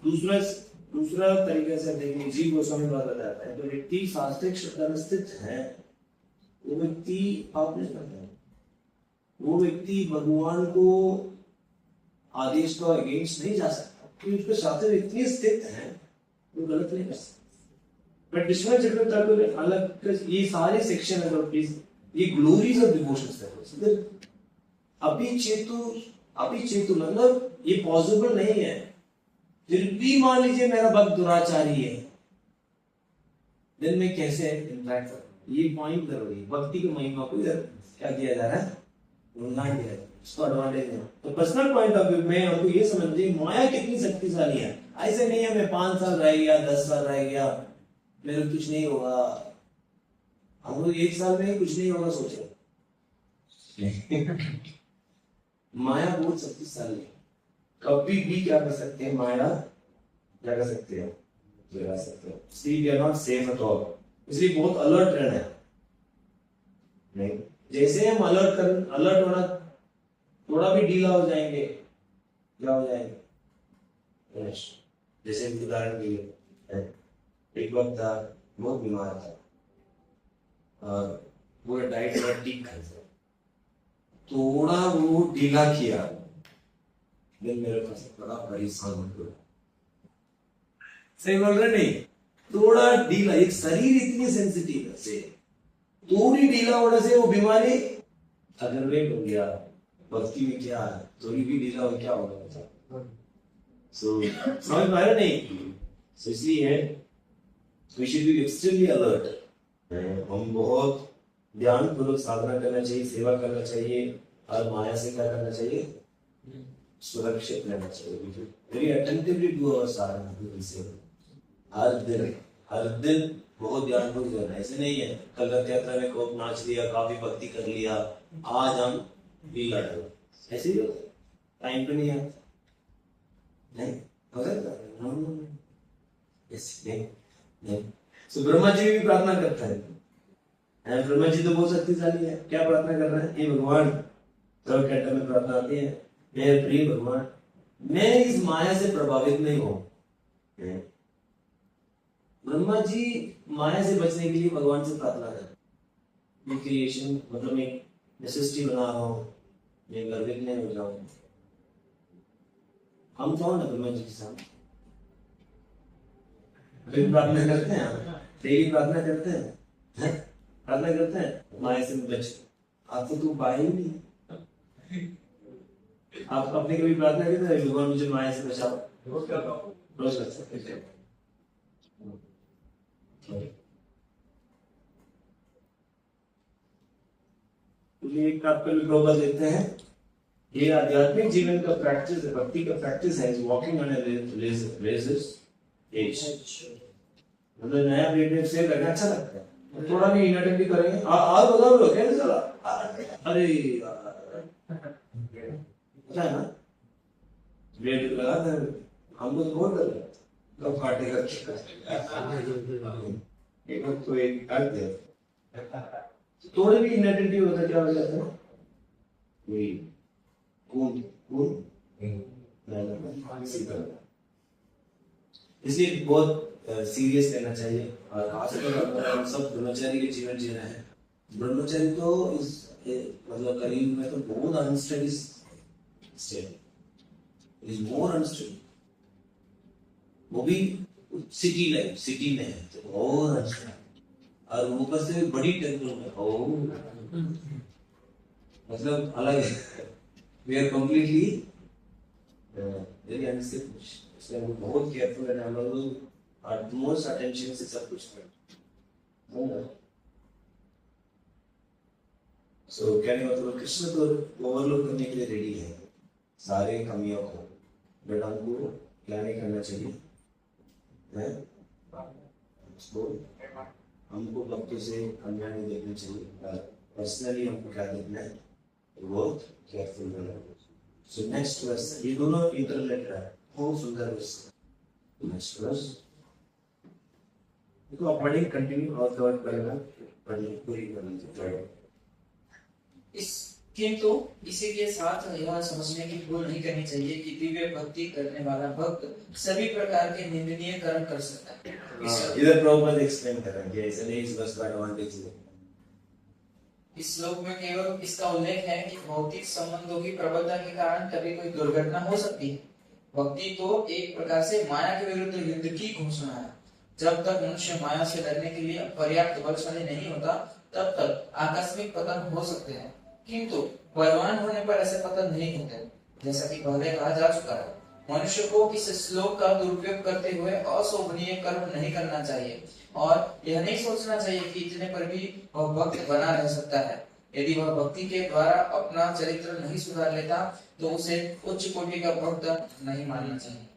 Speaker 1: दूसरा तरीके से देखिए, जीव गोस्वामी बात बताता है, जो व्यक्ति शास्त्रिक श्रद्धा स्थित है वो व्यक्ति पाप नहीं करता है। वो व्यक्ति भगवान को आदेश का अगेंस्ट नहीं जा सकता, क्योंकि उसके शास्त्र इतनी स्थित है वो गलत नहीं कर सकता। बट विश्वनाथ चक्रवर्ती अलग ये सारे सेक्शन है, प्लीज ये ग्लोरीज ऑफ डिवोशन अभी चेतु मतलब ये पॉसिबल नहीं है। फिर भी मान लीजिए मेरा भक्त दुराचारी है, दिन में कैसे इंटरेक्ट कर, ये पॉइंट जरूरी। भक्ति की महिमा को इधर क्या किया जा रहा है, ढूंढना किया है, उसको एडवांटेज है। तो पर्सनल पॉइंट ऑफ व्यू में हमको ये समझिए माया कितनी शक्तिशाली है। ऐसे नहीं है मैं 5 साल रह गया, 10 साल रह गया, मेरे कुछ नहीं होगा, हम लोग 1 साल में ही कुछ नहीं होगा सोचे। माया बहुत शक्तिशाली है, कभी भी क्या कर सकते हैं, माया क्या कर सकते हैं, गिरा सकते हैं। इसलिए we are not safe at all, इसलिए बहुत अलर्ट रहना है। नहीं, जैसे हम अलर्ट होना, थोड़ा भी ढीला हो जाएंगे, क्या हो जाएंगे। जैसे उदाहरण के लिए एक वक्त था, बहुत बीमार था और पूरा डाइट वाइट ठीक करते, थोड़ा वो ढीला किया, दिन मेरे पास बड़ा परेशान हो गया। सही बोल रहे नहीं, थोड़ा ढीला, एक शरीर इतनी सेंसिटिव है से थोड़ी ढीला होने से वो बीमारी अग्रवेट हो गया। भक्ति में क्या है, थोड़ी भी ढीला हो क्या होगा। समझ में आया नहीं? इसलिए we should be extremely alert. हम बहुत ध्यान पूर्वक साधना करना चाहिए, सेवा करना चाहिए और माया से क्या करना चाहिए, सुरक्षित रहना चाहिए। वेरी अटेंटिवली डू आवर साधना। हर दिन बहुत ध्यान पूर्वक करना। ऐसे नहीं है कल रथ यात्रा में खूब नाच लिया, काफी भक्ति कर लिया, आज हम भी लड़, ऐसे ही टाइम पे नहीं है, नहीं हो सकता। नहीं। तो ब्रह्मा जी भी प्रार्थना करता है, ब्रह्मा जी तो बहुत शक्तिशाली है। क्या प्रार्थना कर रहे हैं, ये भगवान थर्ड कैंटो में प्रार्थना आती है, मेरे प्रिय भगवान मैं इस माया से प्रभावित नहीं हूं। ब्रह्मा जी माया से बचने के लिए भगवान से प्रार्थना कर, क्रिएशन मतलब एक सृष्टि बना रहा हूं, मैं गर्वित नहीं हो जाऊं। हम कौन है ब्रह्मा जी के सामने? प्रार्थना करते हैं, डेली प्रार्थना करते हैं, प्रार्थना करते हैं माया से बच। आपको तो उपाय ही नहीं। आप अपने कभी प्रार्थना करते हैं भगवान मुझे माया से बचाओ? रोज कर सकते हैं। एक आपको ग्लोबल देते हैं, ये आध्यात्मिक जीवन का प्रैक्टिस है, भक्ति का प्रैक्टिस है, वॉकिंग ऑन रेजर्स एज। मतलब नया ब्रेक से लगना अच्छा लगता है, थोड़ा भी इनअटेंड भी करेंगे। आज बताओ लोग कैसे चला, अरे अच्छा है ना, ब्रेक लगा था हमको तो बहुत डर लगा कब फाटेगा। एक वक्त तो एक काट दिया, थोड़े भी इनअटेंटिव होता क्या हो जाता है, वही इसलिए बहुत सीरियस लेना चाहिए। और खासकर अगर हम सब ब्रह्मचारी के जीवन जी रहे हैं, ब्रह्मचारी तो इस मतलब करीब में तो बहुत unsteady state, is more unsteady, वो भी सिटी लाइफ, सिटी में है तो और अनस्टेडी, और ऊपर से बड़ी टेंशन में ओ मतलब अलग है। We are completely very unstable, इसलिए हम बहुत केयरफुल रहना, हम लोग utmost attention से सब कुछ करना। सो कहने मतलब कृष्ण तो ओवरलोड करने के लिए रेडी है सारे कमियों को, बट हमको क्या नहीं करना चाहिए, है उसको हमको भक्तों से अन्याय नहीं देखना चाहिए। पर्सनली हमको क्या देखना है, बहुत केयरफुल रहना। सो नेक्स्ट वर्स, ये दोनों इंटरलेटेड है, बहुत सुंदर वर्स। देखो आप पढ़िए, कंटिन्यू और कवर करेगा, पढ़िए पूरी करनी चाहिए।
Speaker 3: किंतु इसी के साथ यह समझने की भूल नहीं करनी चाहिए कि दिव्य भक्ति करने वाला भक्त सभी प्रकार के निंदनीय कर्म कर सकता है।
Speaker 1: इधर प्रभुपाद एक्सप्लेन कर रहे हैं कि ऐसे नहीं, इस बस का एडवांटेज है।
Speaker 3: इस श्लोक में केवल इसका उल्लेख है कि भौतिक संबंधों की प्रबलता के कारण कभी कोई दुर्घटना हो सकती है। भक्ति तो एक प्रकार से माया के विरुद्ध युद्ध की घोषणा है। जब तक मनुष्य माया से लड़ने के लिए पर्याप्त बलशाली नहीं होता, तब तक आकस्मिक पतन हो सकते हैं, किंतु बलवान होने पर ऐसे पतन नहीं होते। जैसा कि पहले कहा जा चुका है, मनुष्य को इस श्लोक का दुरुपयोग करते हुए अशोभनीय कर्म नहीं करना चाहिए और यह नहीं सोचना चाहिए कि इतने पर भी वह भक्त बना रह सकता है। यदि वह भक्ति के द्वारा अपना चरित्र नहीं सुधार लेता तो उसे उच्च कोटि का भक्त नहीं मानना चाहिए।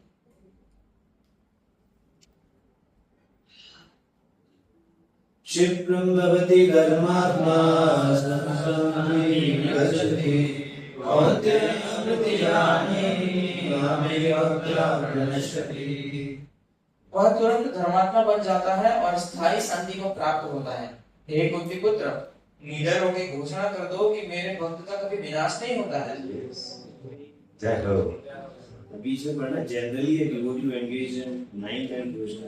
Speaker 1: क्षिप्रं भवति कर्मात्मा गच्छति
Speaker 3: वह तुरंत धर्मात्मा बन जाता है और स्थायी शांति को प्राप्त होता है। हे कुंती पुत्र, निडर होकर घोषणा कर दो कि मेरे भक्त का कभी विनाश नहीं होता है।
Speaker 1: जय हो। बीच में पढ़ना, generally a devotee who engage in 9 time devotion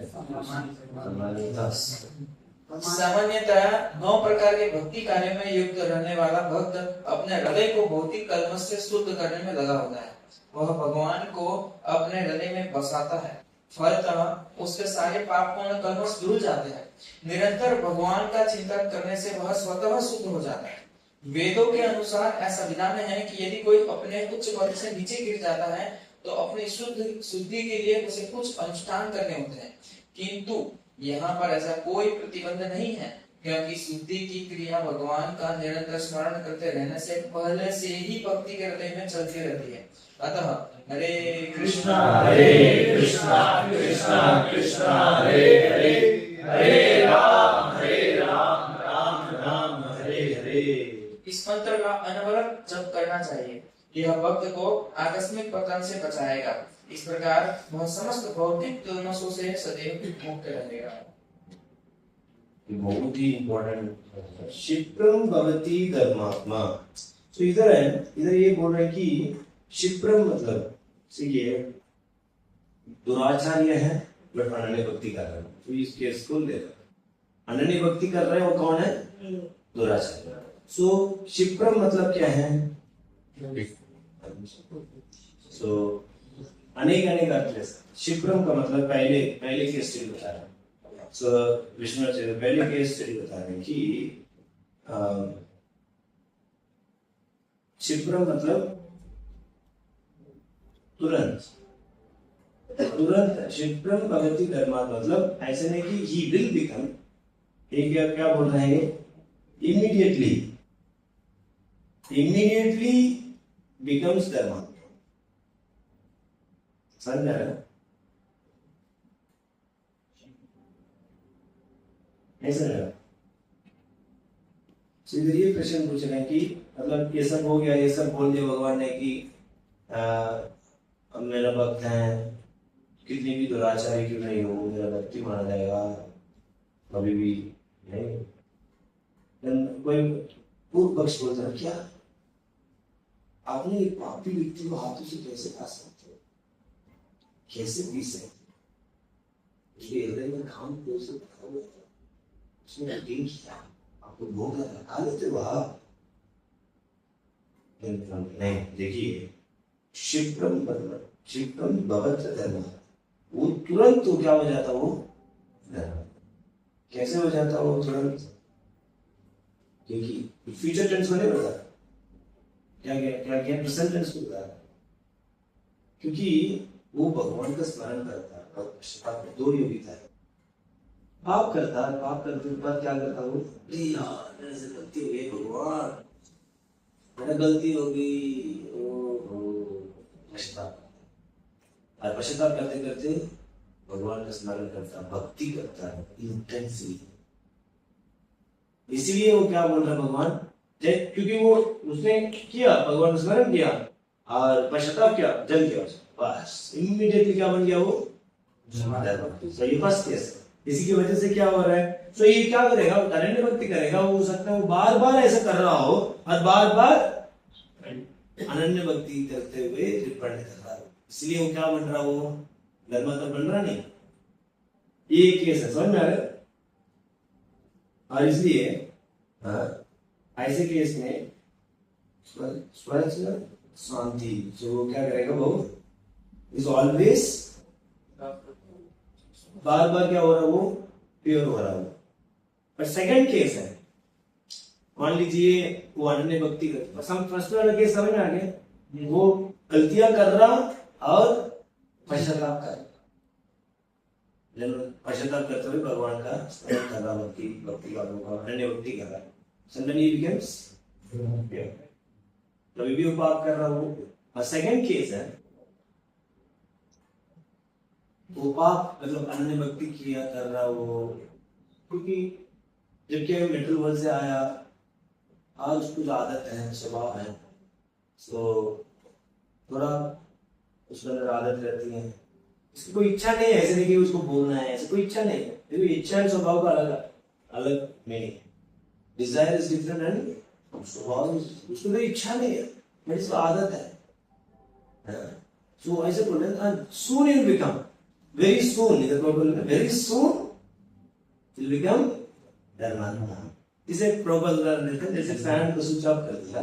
Speaker 3: सामान्यतः 9 प्रकार के भक्ति कार्य में युक्त रहने वाला भक्त अपने हृदय को भौतिक कलमश से शुद्ध करने में लगा होता है। वह भगवान को अपने हृदय में बसाता है, फलतः उसके सारे पापपूर्ण कलमश धुल जाते हैं। निरंतर भगवान का चिंतन करने से वह स्वतः शुद्ध हो जाता है। वेदों के अनुसार ऐसा विधान है कि यदि कोई अपने उच्च पद से नीचे गिर जाता है तो अपनी शुद्धि के लिए उसे कुछ अनुष्ठान करने होते हैं, किंतु यहाँ पर ऐसा कोई प्रतिबंध नहीं है, क्योंकि शुद्धि की क्रिया भगवान का निरंतर स्मरण करते रहने से पहले से ही भक्ति के हृदय में चलती रहती है। अतः हरे कृष्णा कृष्णा कृष्णा हरे हरे, हरे राम राम राम हरे हरे। इस मंत्र का अनवरत जप करना चाहिए। यह भक्त को आकस्मिक पतन से बचाएगा। इस प्रकार वह समस्त भौतिक दोनों से सदैव मुक्त रहेगा।
Speaker 1: बहुत ही इम्पोर्टेंट। क्षिप्रम भवति धर्मात्मा। तो इधर है, इधर ये बोल रहे हैं कि क्षिप्रम मतलब ये दुराचार्य है बट अनन्य भक्ति कर रहे हैं। तो इस केस को ले अनन्य भक्ति कर रहे हैं, वो कौन है? दुराचार्य। सो क्षिप्रम मतलब क्या है? सो अनेक अनेक अर्थ है। क्षिप्रम का मतलब पहले की स्टडी बता रहे हैं। सो विष्णुआचार्य पहले की स्टडी बता रहे हैं कि क्षिप्रम मतलब तुरंत क्षिप्रम भगवती धर्मात्मा मतलब ऐसे नहीं कि ही विल बिकम, एक क्या बोल रहे हैं? इमीडिएटली बिकम्स धर्मात्मा। समझ रहे? नहीं समझ रहा? इधर ये प्रश्न पूछ रहे हैं कि मतलब ये सब हो गया, ये सब बोल दिया भगवान ने कि अब मेरा भक्त है, कितनी भी दुराचारी क्यों नहीं हो, मेरा भक्ति माना जाएगा, कभी भी नहीं। कोई पूर्व पक्ष बोलता है, क्या आपने एक पापी व्यक्ति को हाथों से कैसे खा सकते हो, कैसे पी सकते? हृदय में काम कैसे उसने यकीन किया, आपको भोग लगा लेते हो आप? नहीं, देखिए क्षिप्रम भवत धर्म, वो तुरंत तो क्या हो जाता, वो धर्म कैसे हो जाता वो तुरंत? क्योंकि फ्यूचर टेंस को नहीं बता, क्या प्रेजेंट टेंस को बता, क्योंकि वो भगवान का स्मरण करता है। दो योगिता है, पाप करता है, पाप करने के बाद क्या करता वो? यार मेरे से गलती हो गई भगवान, मेरा गलती हो गई, पश्चाताप। और पश्चाताप करते करते भगवान का स्मरण करता, भक्ति करता है इंटेंसली। इसीलिए वो क्या बोल रहा है भगवान, क्योंकि वो उसने किया, भगवान का स्मरण किया और पश्चाताप किया, जल गया, बस इमीडिएटली क्या बन गया वो? सो ये फर्स्ट केस, इसी की वजह से क्या हो रहा है, सो ये क्या करेगा, अनन्य भक्ति करेगा, हो सकता है वो बार बार ऐसा कर रहा हो और बार बार अनन्य भक्ति करते हुए टिप्पणी कर रहा हो, इसलिए वो क्या बन रहा, वो धर्मात्मा बन रहा नहीं। ये केस है, समझ में आ रहा है। और इसलिए ऐसे केस में शांति, जो वो क्या करेगा, वो इज ऑलवेज बार बार क्या हो रहा, वो प्योर हो रहा हो। पर सेकंड केस है, मान लीजिए वो अनन्य भक्ति करता, फर्स्ट वाला केस समझ में आ गया, वो गलतियां कर रहा और पश्चाताप कर रहा, पश्चाताप करते हुए भगवान का स्मरण कर रहा, भक्ति का अनन्य भक्ति कर रहा, सडनली ही बिकम्स प्योर, कभी भी वो पाप कर रहा हो। और सेकंड केस है, वो पाप मतलब अनन्य भक्ति किया कर रहा हो, क्योंकि जब क्या मेटल वर्ल्ड से आया, आज उसको जो आदत है, स्वभाव है, तो थोड़ा उसके अंदर आदत रहती है, इसकी कोई इच्छा नहीं है, ऐसे नहीं कि उसको बोलना है, ऐसे कोई इच्छा नहीं है, देखो इच्छा है स्वभाव का अलग अलग meaning, desire is different and स्वभाव, उसको कोई इच्छा नहीं है, मेरी इसको आदत है, सो ऐसे बोल रहे हैं, soon it become very soon, very soon will become धर्मात्मा। इसे प्रॉपर उदाहरण देते हैं, जैसे फैन को स्विच ऑफ कर दिया,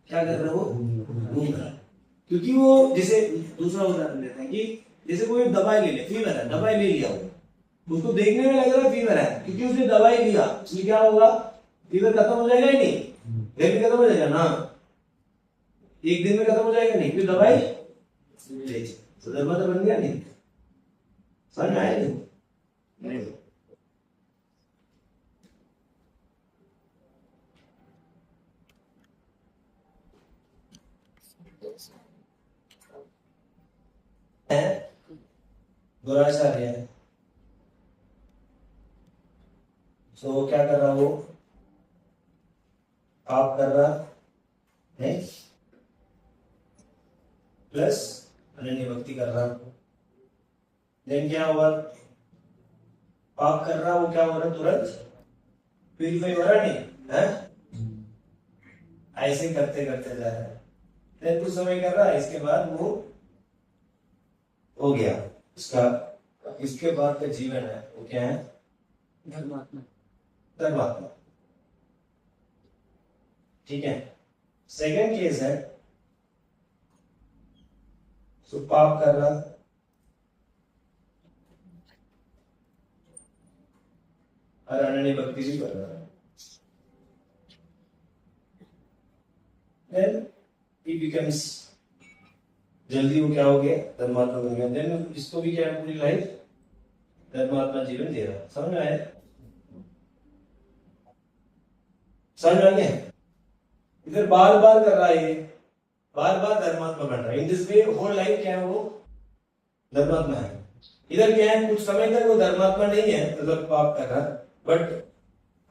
Speaker 1: क्या कर रहा है, वो घूम रहा है, क्योंकि वो, जैसे दूसरा उदाहरण देते हैं कि जैसे कोई दवाई ले ले, फीवर है, दवाई ले लिया, उसको देखने में लग रहा है फीवर है, क्योंकि उसने दवाई लिया, इसलिए क्या होगा, फीवर खत्म हो जाएगा ही नहीं, फिर खत्म हो जाएगा ना, एक दिन में खत्म हो जाएगा नहीं, फिर दवाई ले, तो धर्मात्मा बन गया नहीं, समझ में आया नहीं? दुराचार्य है, तो वो क्या कर रहा, वो पाप कर रहा है प्लस अनन्य भक्ति कर रहा, देन क्या हुआ, पाप कर रहा, वो क्या हो रहा, तुरंत प्यूरिफाई हो रहा नहीं है, ऐसे करते करते जा रहा है, देन कुछ समय कर रहा है, इसके बाद वो हो गया, इसका इसके बाद का जीवन है वो क्या है,
Speaker 3: धर्मात्मा,
Speaker 1: धर्मात्मा, ठीक है। सेकंड केस है, तो पाप कर रहा और अनन्य भक्ति भी कर रहा है, then he becomes, जल्दी वो क्या हो गया, धर्मात्मा बन गया, then इसको भी क्या है, पूरी लाइफ धर्मात्मा जीवन दे रहा, समझ में आया, समझ में आ गया, इधर बार बार कर रहा है, ये बार बार धर्मात्मा बन रहा है, in this way whole life क्या है, वो धर्मात्मा है, इधर क्या है, कुछ समय तक वो धर्मात्मा नहीं है, मतलब पाप कर रहा, बट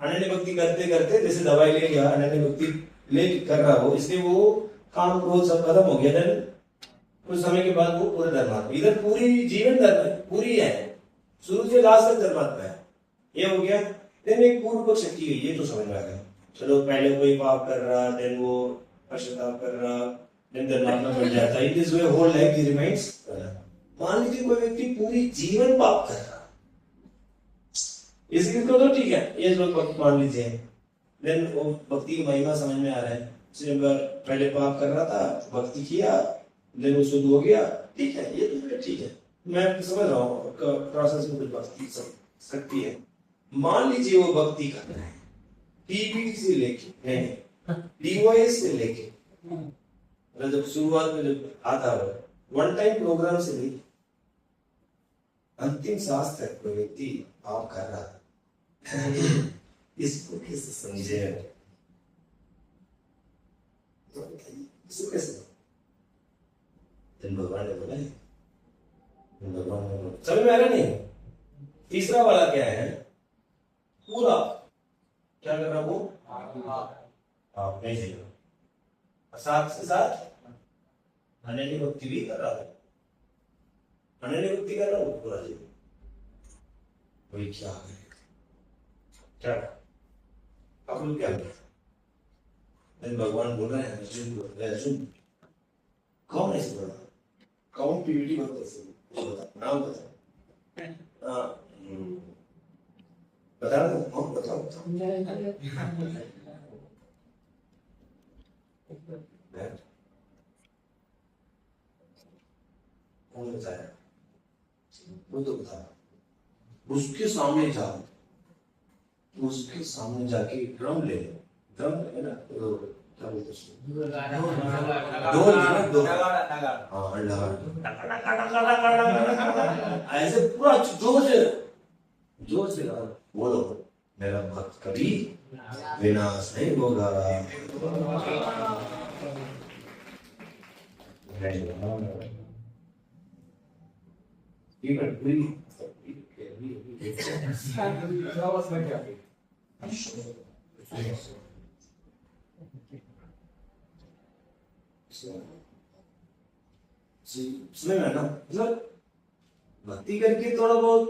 Speaker 1: अनन्य भक्ति करते करते, जैसे दवाई ले लिया, अनन्य भक्ति ले कर रहा हो, इसलिए वो काम क्रोध सब खत्म हो गया, देन कुछ समय के बाद वो पूरा धर्मात्मा, इधर पूरी जीवन धर्म पूरी है, शुरू से लास्ट तक धर्मात्मा है, ये हो गया, देन एक पूर्व पक्ष की गई, ये तो समझ में आ गया, चलो पहले कोई पाप कर रहा, देन वो पश्चाताप कर रहा, देन धर्मात्मा बन जाता, it is way whole life he remains. मान लीजिए कोई व्यक्ति पूरी जीवन पाप कर रहा, इसलिए तो ठीक है, ये जो मान लीजिए, देन वो भक्ति की महिमा समझ में आ रहा है, पहले पाप कर रहा था, भक्ति किया, देन वो शुद्ध हो गया, ठीक है, ये तो ठीक है, मैं समझ रहा हूँ प्रोसेस में कुछ भक्ति सकती है। मान लीजिए वो भक्ति कर रहा है, टीबी से लेके डीओएस से लेके, जब शुरुआत में जब आता है वन टाइम प्रोग्राम से लेके अंतिम सांस तक कोई व्यक्ति पाप कर रहा है, इसको कैसे समझे, इसको कैसे, भगवान ने बोला, भगवान ने बोला, समझ में आ रहा नहीं। तीसरा वाला क्या है, पूरा क्या कर रहा, वो पाप नहीं कर रहा, साथ से साथ अनन्य भक्ति भी कर रहा है, अनन्य भक्ति कर रहा है, पूरा जीवन कोई क्या करेगा, क्या आप लोग क्या करें? भगवान बोल रहे हैं अर्जुन को, अर्जुन कौन है इस बड़ा, कौन पीवीटी बता, नाम बता। हाँ, बता दो कौन, बताओ कौन बताया, वो तो बता। उसके सामने जा, उसके सामने जाके ड्रम ले, ड्रम है ना, तो क्या बोलते हैं, दो हाँ ऐसे पूरा जोर से बोलो, मेरा भक्त कभी विनाश नहीं होगा। सुने ना, मतलब भक्ति करके थोड़ा बहुत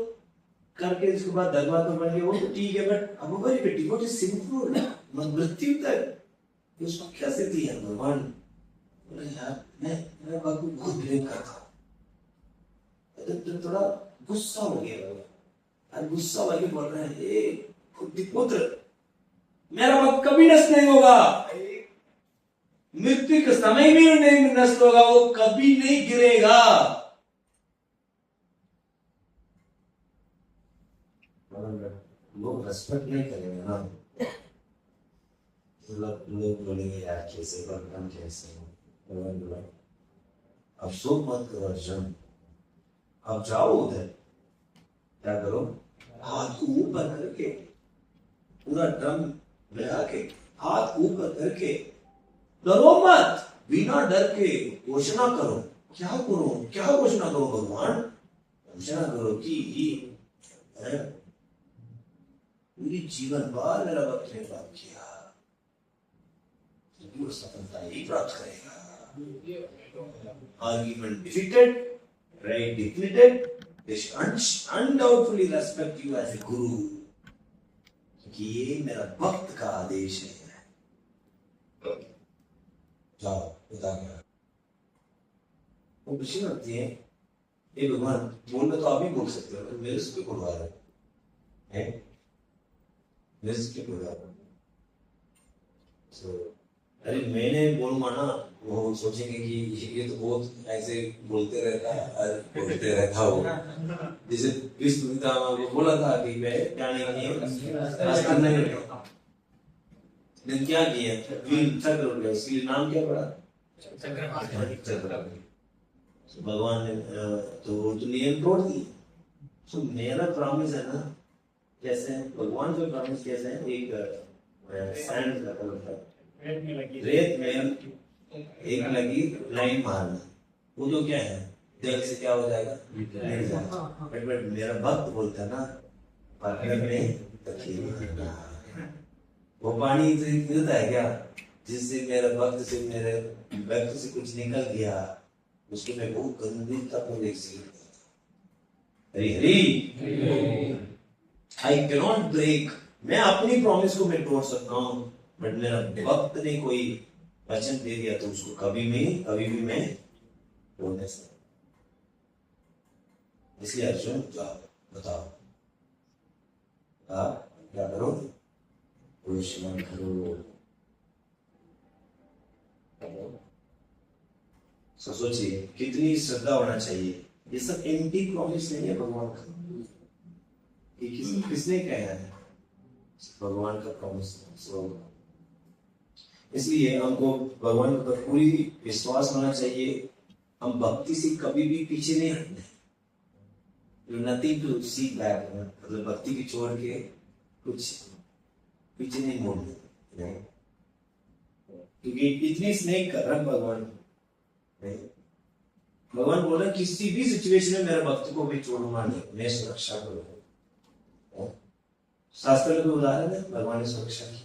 Speaker 1: करके इसके बाद दरबार तो बन गया, वो तो ठीक है, बट अब वेरी बेटी व्हाट इज सिंपल मृत्यु तक उसको क्या स्थिति है भगवान। बोले यार मैं बाबू बहुत ब्लेम करता हूँ, तो थोड़ा गुस्सा हो गया और गुस्सा वाले बोल रहे हैं, ए पुत्र मेरा भक्त कभी नष्ट नहीं होगा, मृत्यु के समय भी नहीं नष्ट होगा, वो कभी नहीं गिरेगा। लोग रेस्पेक्ट नहीं करेंगे ना, लोग बोलेंगे यार कैसे भगवान कैसे, अब शोक मत करो अर्जुन, अब जाओ उधर, क्या करो, हाथ को ऊपर करके पूरा ड्रम लगा के हाथ ऊपर करके, डरो मत, बिना डर के घोषणा करो। क्या करो, क्या घोषणा करो भगवान, घोषणा करो कि पूरी जीवन भर मेरा भक्त ने प्राप्त किया, वो सफलता ही प्राप्त करेगा। Argument defeated, right defeated, they should undoubtedly respect you as a guru, क्योंकि ये मेरा भक्त का आदेश है। जाओ बता गया, वो खुशी लगती है, ये भगवान बोलना तो आप ही बोल सकते हो, मेरे से क्यों बोलवा रहे हैं, मेरे से क्यों बोलवा रहे हो? अरे मैंने बोलूंगा ना, वो सोचेंगे कि ये तो बहुत ऐसे बोलते रहता हो, जैसे विष्णु पितामह को बोला था कि मैं क्या नहीं क्या किया, चक्र उठ गया, इसलिए नाम क्या पड़ा, भगवान ने तो नियम तोड़ दिए। तो मेरा प्रॉमिस है ना, जैसे भगवान का प्रॉमिस कैसे है, एक सैंड का कलर, रेत में एक लगी लाइन मारना, वो तो क्या है, जल से क्या हो जाएगा, बट मेरा भक्त बोलता है ना, वो पानी से मिलता है क्या, जिससे मेरा भक्त से मेरे भक्त से कुछ निकल गया, उसको मैं बहुत गंभीरता को देख सकता। Hari Hari, I cannot break, मैं अपनी प्रॉमिस को मैं तोड़ सकता हूँ, बट मेरा भक्त ने कोई वचन दे दिया तो उसको कभी भी मैं तोड़ नहीं सकता। इसलिए अर्जुन बताओ आप क्या करो, विश्वास करो। सोचिए कितनी श्रद्धा होना चाहिए, ये सब एम्प्टी प्रॉमिस नहीं है भगवान का, ये किसने कहा है, भगवान का प्रॉमिस। इसलिए हमको भगवान पर पूरी विश्वास होना चाहिए, हम भक्ति से कभी भी पीछे नहीं हटना, नथिंग टू सी बैक, मतलब भक्ति की छोड़ के कुछ पीछे नहीं मोड़ना, क्योंकि इतनी स्नेह कर रहा भगवान। भगवान बोल रहे किसी भी सिचुएशन में मेरे भक्त को भी छोड़ूंगा नहीं, मैं सुरक्षा करूंगा। शास्त्र में उदाहरण है, भगवान ने सुरक्षा की,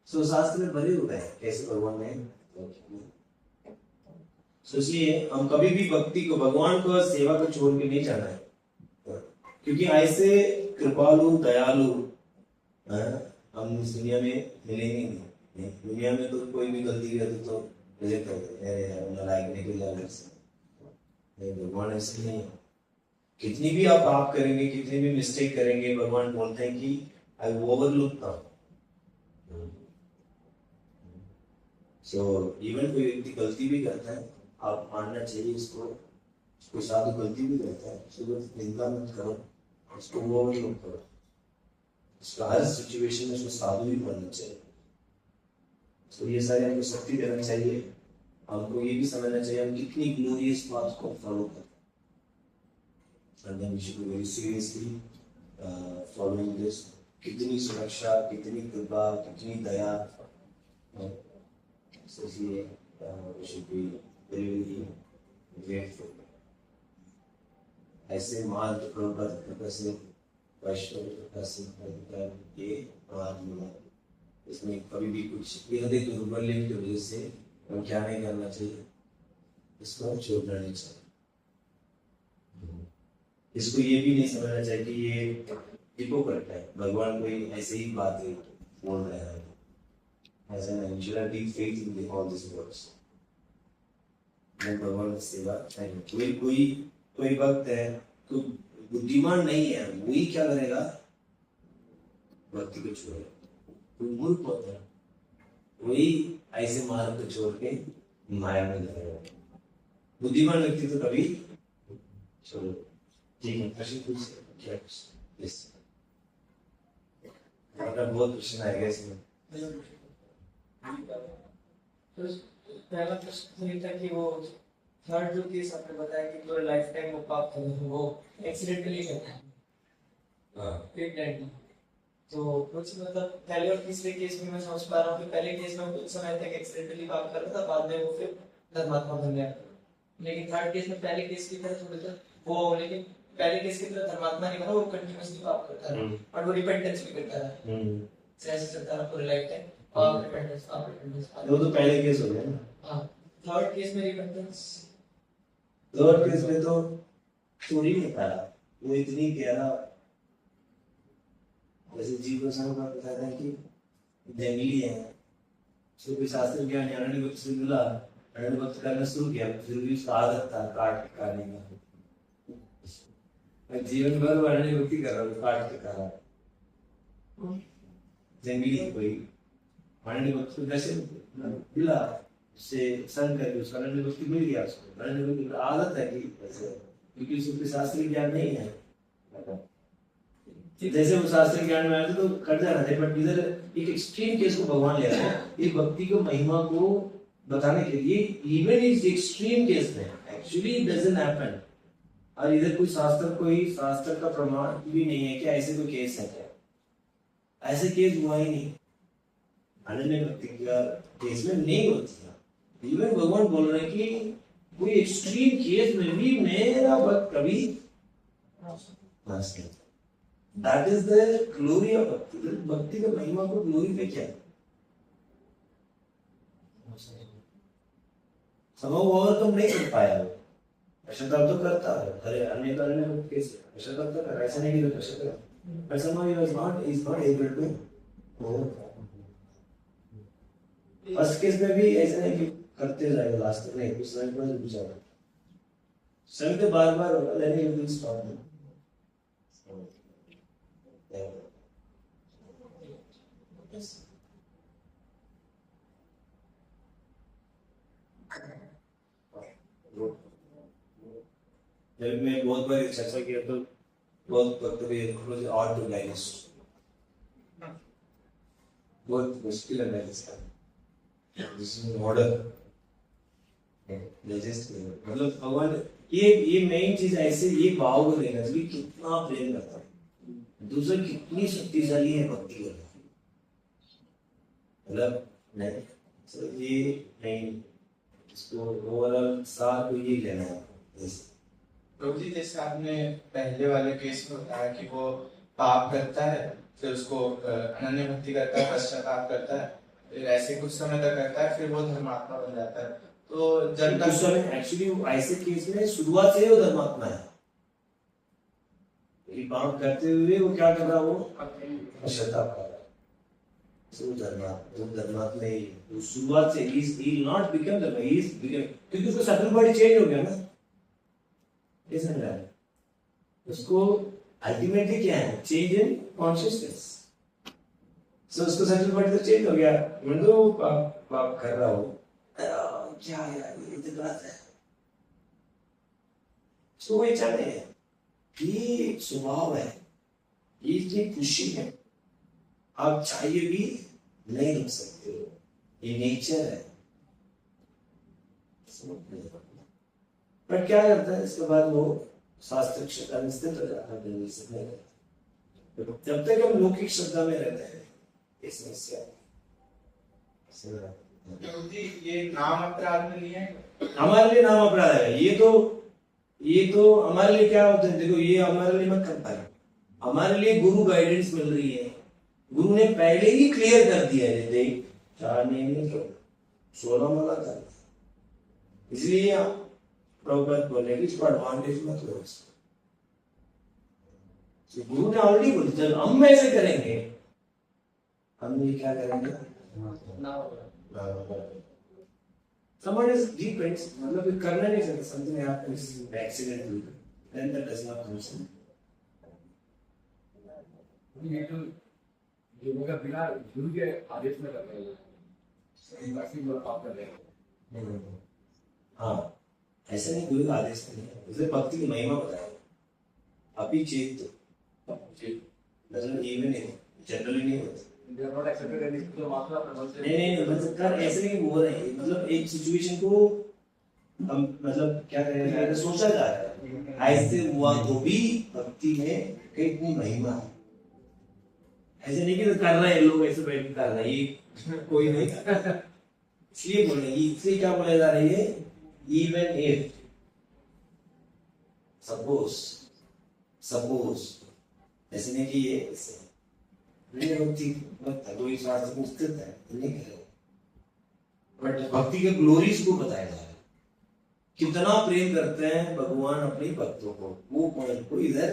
Speaker 1: सो शास्त्र में भरे हुए हैं कैसे भगवान ने। सो इसलिए हम कभी भी भक्ति को, भगवान को, सेवा को छोड़ के नहीं जाना है, क्योंकि ऐसे कृपालु दयालु हम इस दुनिया में मिलेंगे नहीं। दुनिया में तो कोई भी गलती करे तो रिजेक्ट होते हैं, नालायक निकल जाने से। भगवान ऐसे नहीं है, कितनी भी आप पाप करेंगे, कितनी भी मिस्टेक करेंगे, भगवान बोलते हैं कि आई ओवरलुक नाउ। सो इवन कोई व्यक्ति गलती भी करता है, आप मानना चाहिए इसको, कोई साधु गलती भी करता है, उसको निंदा मत करो, उसको ओवरलुक करो। उसका हर सिचुएशन में उसको साधु भी बनना चाहिए। तो ये सारे हमको शक्ति देना चाहिए, हमको ये भी समझना चाहिए हम कितनी ग्लोरियस बात को फॉलो करते हैं। And then we should be very seriously following this. कितनी सुरक्षा, कितनी कृपा, कितनी दया, इसलिए we should be very very grateful. ऐसे महान प्रभुपाद से वैष्णव से ये महान है, इसमें कभी भी कुछ अधिक दुर्बल्य की वजह से हम क्या नहीं करना चाहिए, इसको छोड़ना नहीं चाहिए। इसको ये भी नहीं समझना चाहिए कि ये हिपोक्रेट है, भगवान कोई ऐसे ही बातें बोल रहे हैं, ऐसा नहीं। should have deep faith in all these words. मैं भगवान की सेवा नहीं। कोई भक्त है, कोई बुद्धिमान नहीं है, वही क्या करेगा, भक्ति को छोड़ेगा। कोई मूर्ख होता है, वही ऐसे मार्ग को छोड़ के माया में जाएगा। बुद्धिमान व्यक्ति तो कभी छोड़ो। ठीक है, प्रश्न पूछ क्या बहुत प्रश्न आएगा इसमें।
Speaker 5: तो पहला प्रश्न ये था कि वो थर्ड जो केस आपने बताया कि पूरे लाइफ टाइम वो पाप कर रहे हैं, वो एक्सीडेंटली करता है। तो कुछ मतलब पहले और तीसरे केस में मैं समझ पा रहा हूँ कि पहले केस में कुछ समय तक एक्सीडेंटली पाप कर रहा था, बाद में वो फिर धर्मात्मा बन गया। लेकिन थर्ड केस में पहले केस की तरह थोड़ा सा वो, लेकिन पहले केस की तरह धर्मात्मा नहीं बना, वो कंटिन्यूअसली पाप करता है और वो रिपेंटेंस भी करता है, ऐसे चलता है पूरे लाइफ टाइम। और रिपेंटेंस
Speaker 1: वो तो पहले केस हो गया ना।
Speaker 5: हाँ, थर्ड केस में रिपेंटेंस,
Speaker 1: थर्ड केस में तो चोरी नहीं करा, वो इतनी गहरा, जैसे जीव गोस्वामी का बताया था कि जंगली है, तो भी शास्त्र ज्ञान अरण्य भक्त से मिला, अरण्य भक्त करना शुरू किया, फिर भी उसका आदत था काटने का, जीवन भर अरण्य भक्ति कर रहा है, काट के कर रहा है। जंगली कोई अरण्य भक्त को कैसे मिला, उससे संग करके उसका अरण्य भक्ति मिल गया, उसको अरण्य भक्ति की आदत है कि क्योंकि उसको शास्त्रीय ज्ञान नहीं है। जैसे वो शास्त्रीय ज्ञान में आए तो कर जा रहे थे, बट इधर एक एक्सट्रीम केस को भगवान ले रहे हैं, ये भक्ति को महिमा को बताने के लिए। इवन इस एक्सट्रीम केस में एक्चुअली डजंट हैपन, और इधर कोई शास्त्र का प्रमाण भी नहीं है कि ऐसे कोई केस है क्या, ऐसे केस हुआ ही नहीं। अनन्य भक्ति का केस में नहीं होती है। इवन भगवान बोल रहे हैं कि कोई एक्सट्रीम केस में भी मेरा भक्त कभी नाश नहीं। That is the glory of भक्ति। भक्ति का महिमा को ग्लोरी पे क्या है, सब ओवरकम नहीं कर पाया वो, पश्चाताप तो करता है, अरे अन्य कारण में कैसे पश्चाताप तो कर, ऐसा नहीं कि पश्चाताप, but somehow he is not able to overcome। First case में भी ऐसा नहीं कि करते जाएगा लास्ट तक, नहीं, कुछ समय पर रुक जाएगा, समय तो बार बार होगा, लेकिन it will stop। जब मैं बहुत बार चर्चा किया तो बहुत वक्तव्य और टू लाइन्स बहुत मुश्किल है इसका, जिसमें ऑर्डर मतलब भगवान ये मेन चीज ऐसे ये भाव को देना चाहिए कितना प्रेम करता है, दूसरा कितनी शक्तिशाली है भक्ति करना, मतलब नहीं तो ये नहीं, इसको ओवरऑल सार को ये लेना है।
Speaker 6: प्रभु जी, जैसे आपने पहले वाले केस में बताया कि वो पाप करता है, फिर उसको अनन्य भक्ति करता है, पश्चाताप करता है, फिर ऐसे कुछ समय तक करता है, फिर वो धर्मात्मा बन जाता है। तो जब
Speaker 1: उस समय एक्चुअली ऐसे केस में शुरुआत से ही वो धर्मात्मा है, ये काम करते हुए वो क्या कर रहा है, वो श्रद्धा कर रहा है। So वो धर्मात्मा ही वो शुरुआत से he will not become the he is become, क्योंकि उसका सटल बॉडी चेंज हो गया ना, ये समझ रहा है उसको अल्टीमेटली क्या है, चेंज इन कॉन्शियसनेस। सो उसको सटल बॉडी तो चेंज हो गया, मैं तो पाप कर रहा हूँ, क्या यार ये तो गलत है। तो वो चाहते हैं, ये स्वभाव है, ये इतनी खुशी है, आप चाहिए भी नहीं रुक सकते हो, ये नेचर है। पर क्या करता है इसके बाद वो शास्त्रिक श्रद्धा में स्थित हो जाता है। जब तक हम लौकिक श्रद्धा में रहते हैं ये समस्या है।
Speaker 6: ये नाम अपराध में लिए
Speaker 1: हमारे लिए नाम अपराध है, ये तो हमारे लिए क्या होता है, देखो ये हमारे लिए मत कर पाए, हमारे लिए गुरु गाइडेंस मिल रही है, गुरु ने पहले ही क्लियर कर दिया है, देख 4 नियम तो 16 माला कर, इसलिए प्रभुपाद बोले कि इसको एडवांटेज मत लो। तो गुरु ने ऑलरेडी बोल दिया, जब हम ऐसे करेंगे हम ये क्या करेंगे, someone is depends, मतलब ये करना नहीं सकता, something happens accidentally, then that does not function।
Speaker 7: ये तो जो का बिना गुरु के आदेश में करते हैं, बाकी लोग पाप कर रहे हैं।
Speaker 1: हाँ, ऐसा नहीं, गुरु का आदेश नहीं है, उसे भक्ति की महिमा बताया। अभी चेत मतलब इवन नहीं, जनरली नहीं होता। नहीं मतलब कर ऐसे नहीं बोल रहे हैं, मतलब एक सिचुएशन को हम मतलब क्या करें, सोचा जा रहा है, ऐसे हुआ तो भी भक्ति में कितनी महिमा है। ऐसे नहीं कि तो कर रहे हैं लोग, ऐसे बैठ कर रहे हैं, ये कोई नहीं कर रहा, इसलिए बोल रहे हैं, इसलिए क्या बोला जा रही है, इवन इफ सपोज ऐसे नहीं कि ये ऐसे कोई स्वार्थ में स्थित है नहीं करेगा, बट भक्ति के ग्लोरीज को बताया जा रहा है, कितना प्रेम करते हैं भगवान अपने भक्तों को, वो पॉइंट को इधर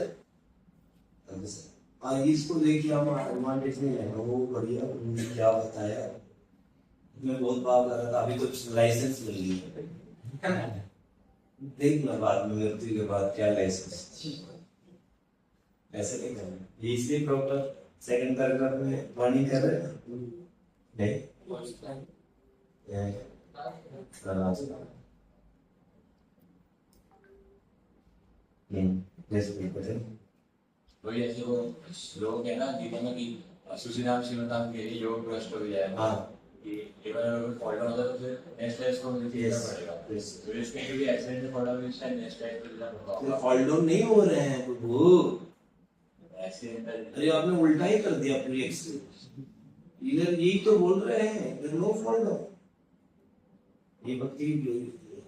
Speaker 1: और इसको देखिए हम एडवांटेज नहीं लेंगे, वो बढ़िया उन्होंने क्या बताया, मैं बहुत बात कर रहा था, अभी तो लाइसेंस मिल गई है, देखना बाद में मृत्यु के बाद क्या लाइसेंस, ऐसे नहीं करना, ये इसलिए प्रॉपर सेकंड पैराग्राफ में वार्निंग कर रहे हैं नहीं।
Speaker 7: वही ऐसे वो लोग है ना गीता में कि सुशीलाम श्रीमताम के योग भ्रष्ट हो जाए,
Speaker 1: हाँ
Speaker 7: कि अगर फॉल्ट होता तो फिर नेक्स्ट टाइम इसको मुझे देना पड़ेगा, तो इसमें भी एक्सीडेंट में पड़ा, इस time next time
Speaker 1: fall down नहीं हो रहे हैं वो,
Speaker 7: एक्सीडेंट।
Speaker 1: अरे आपने उल्टा ही कर दिया पूरी एक्सपीरियंस, इधर यही तो बोल रहे हैं, इधर नो फॉल डाउन, ये भक्ति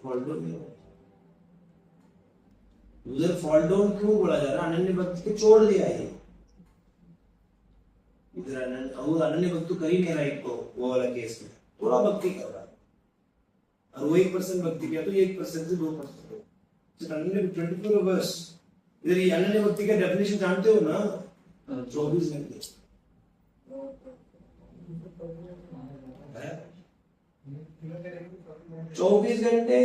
Speaker 1: फॉल डाउन नहीं हो, उधर फॉल डाउन क्यों बोला जा रहा है, अनन्य भक्ति को छोड़ दिया है, इधर अनन्य भक्ति तो कर ही नहीं रहा है, वो वाला केस में थोड़ा भक्ति कर रहा है, और वो 1% भक्ति किया तो 1% से 2%, अनन्य 24 आवर्स, इधर ये अनन्य भक्ति का डेफिनेशन जानते हो ना, 24 घंटे, 24 घंटे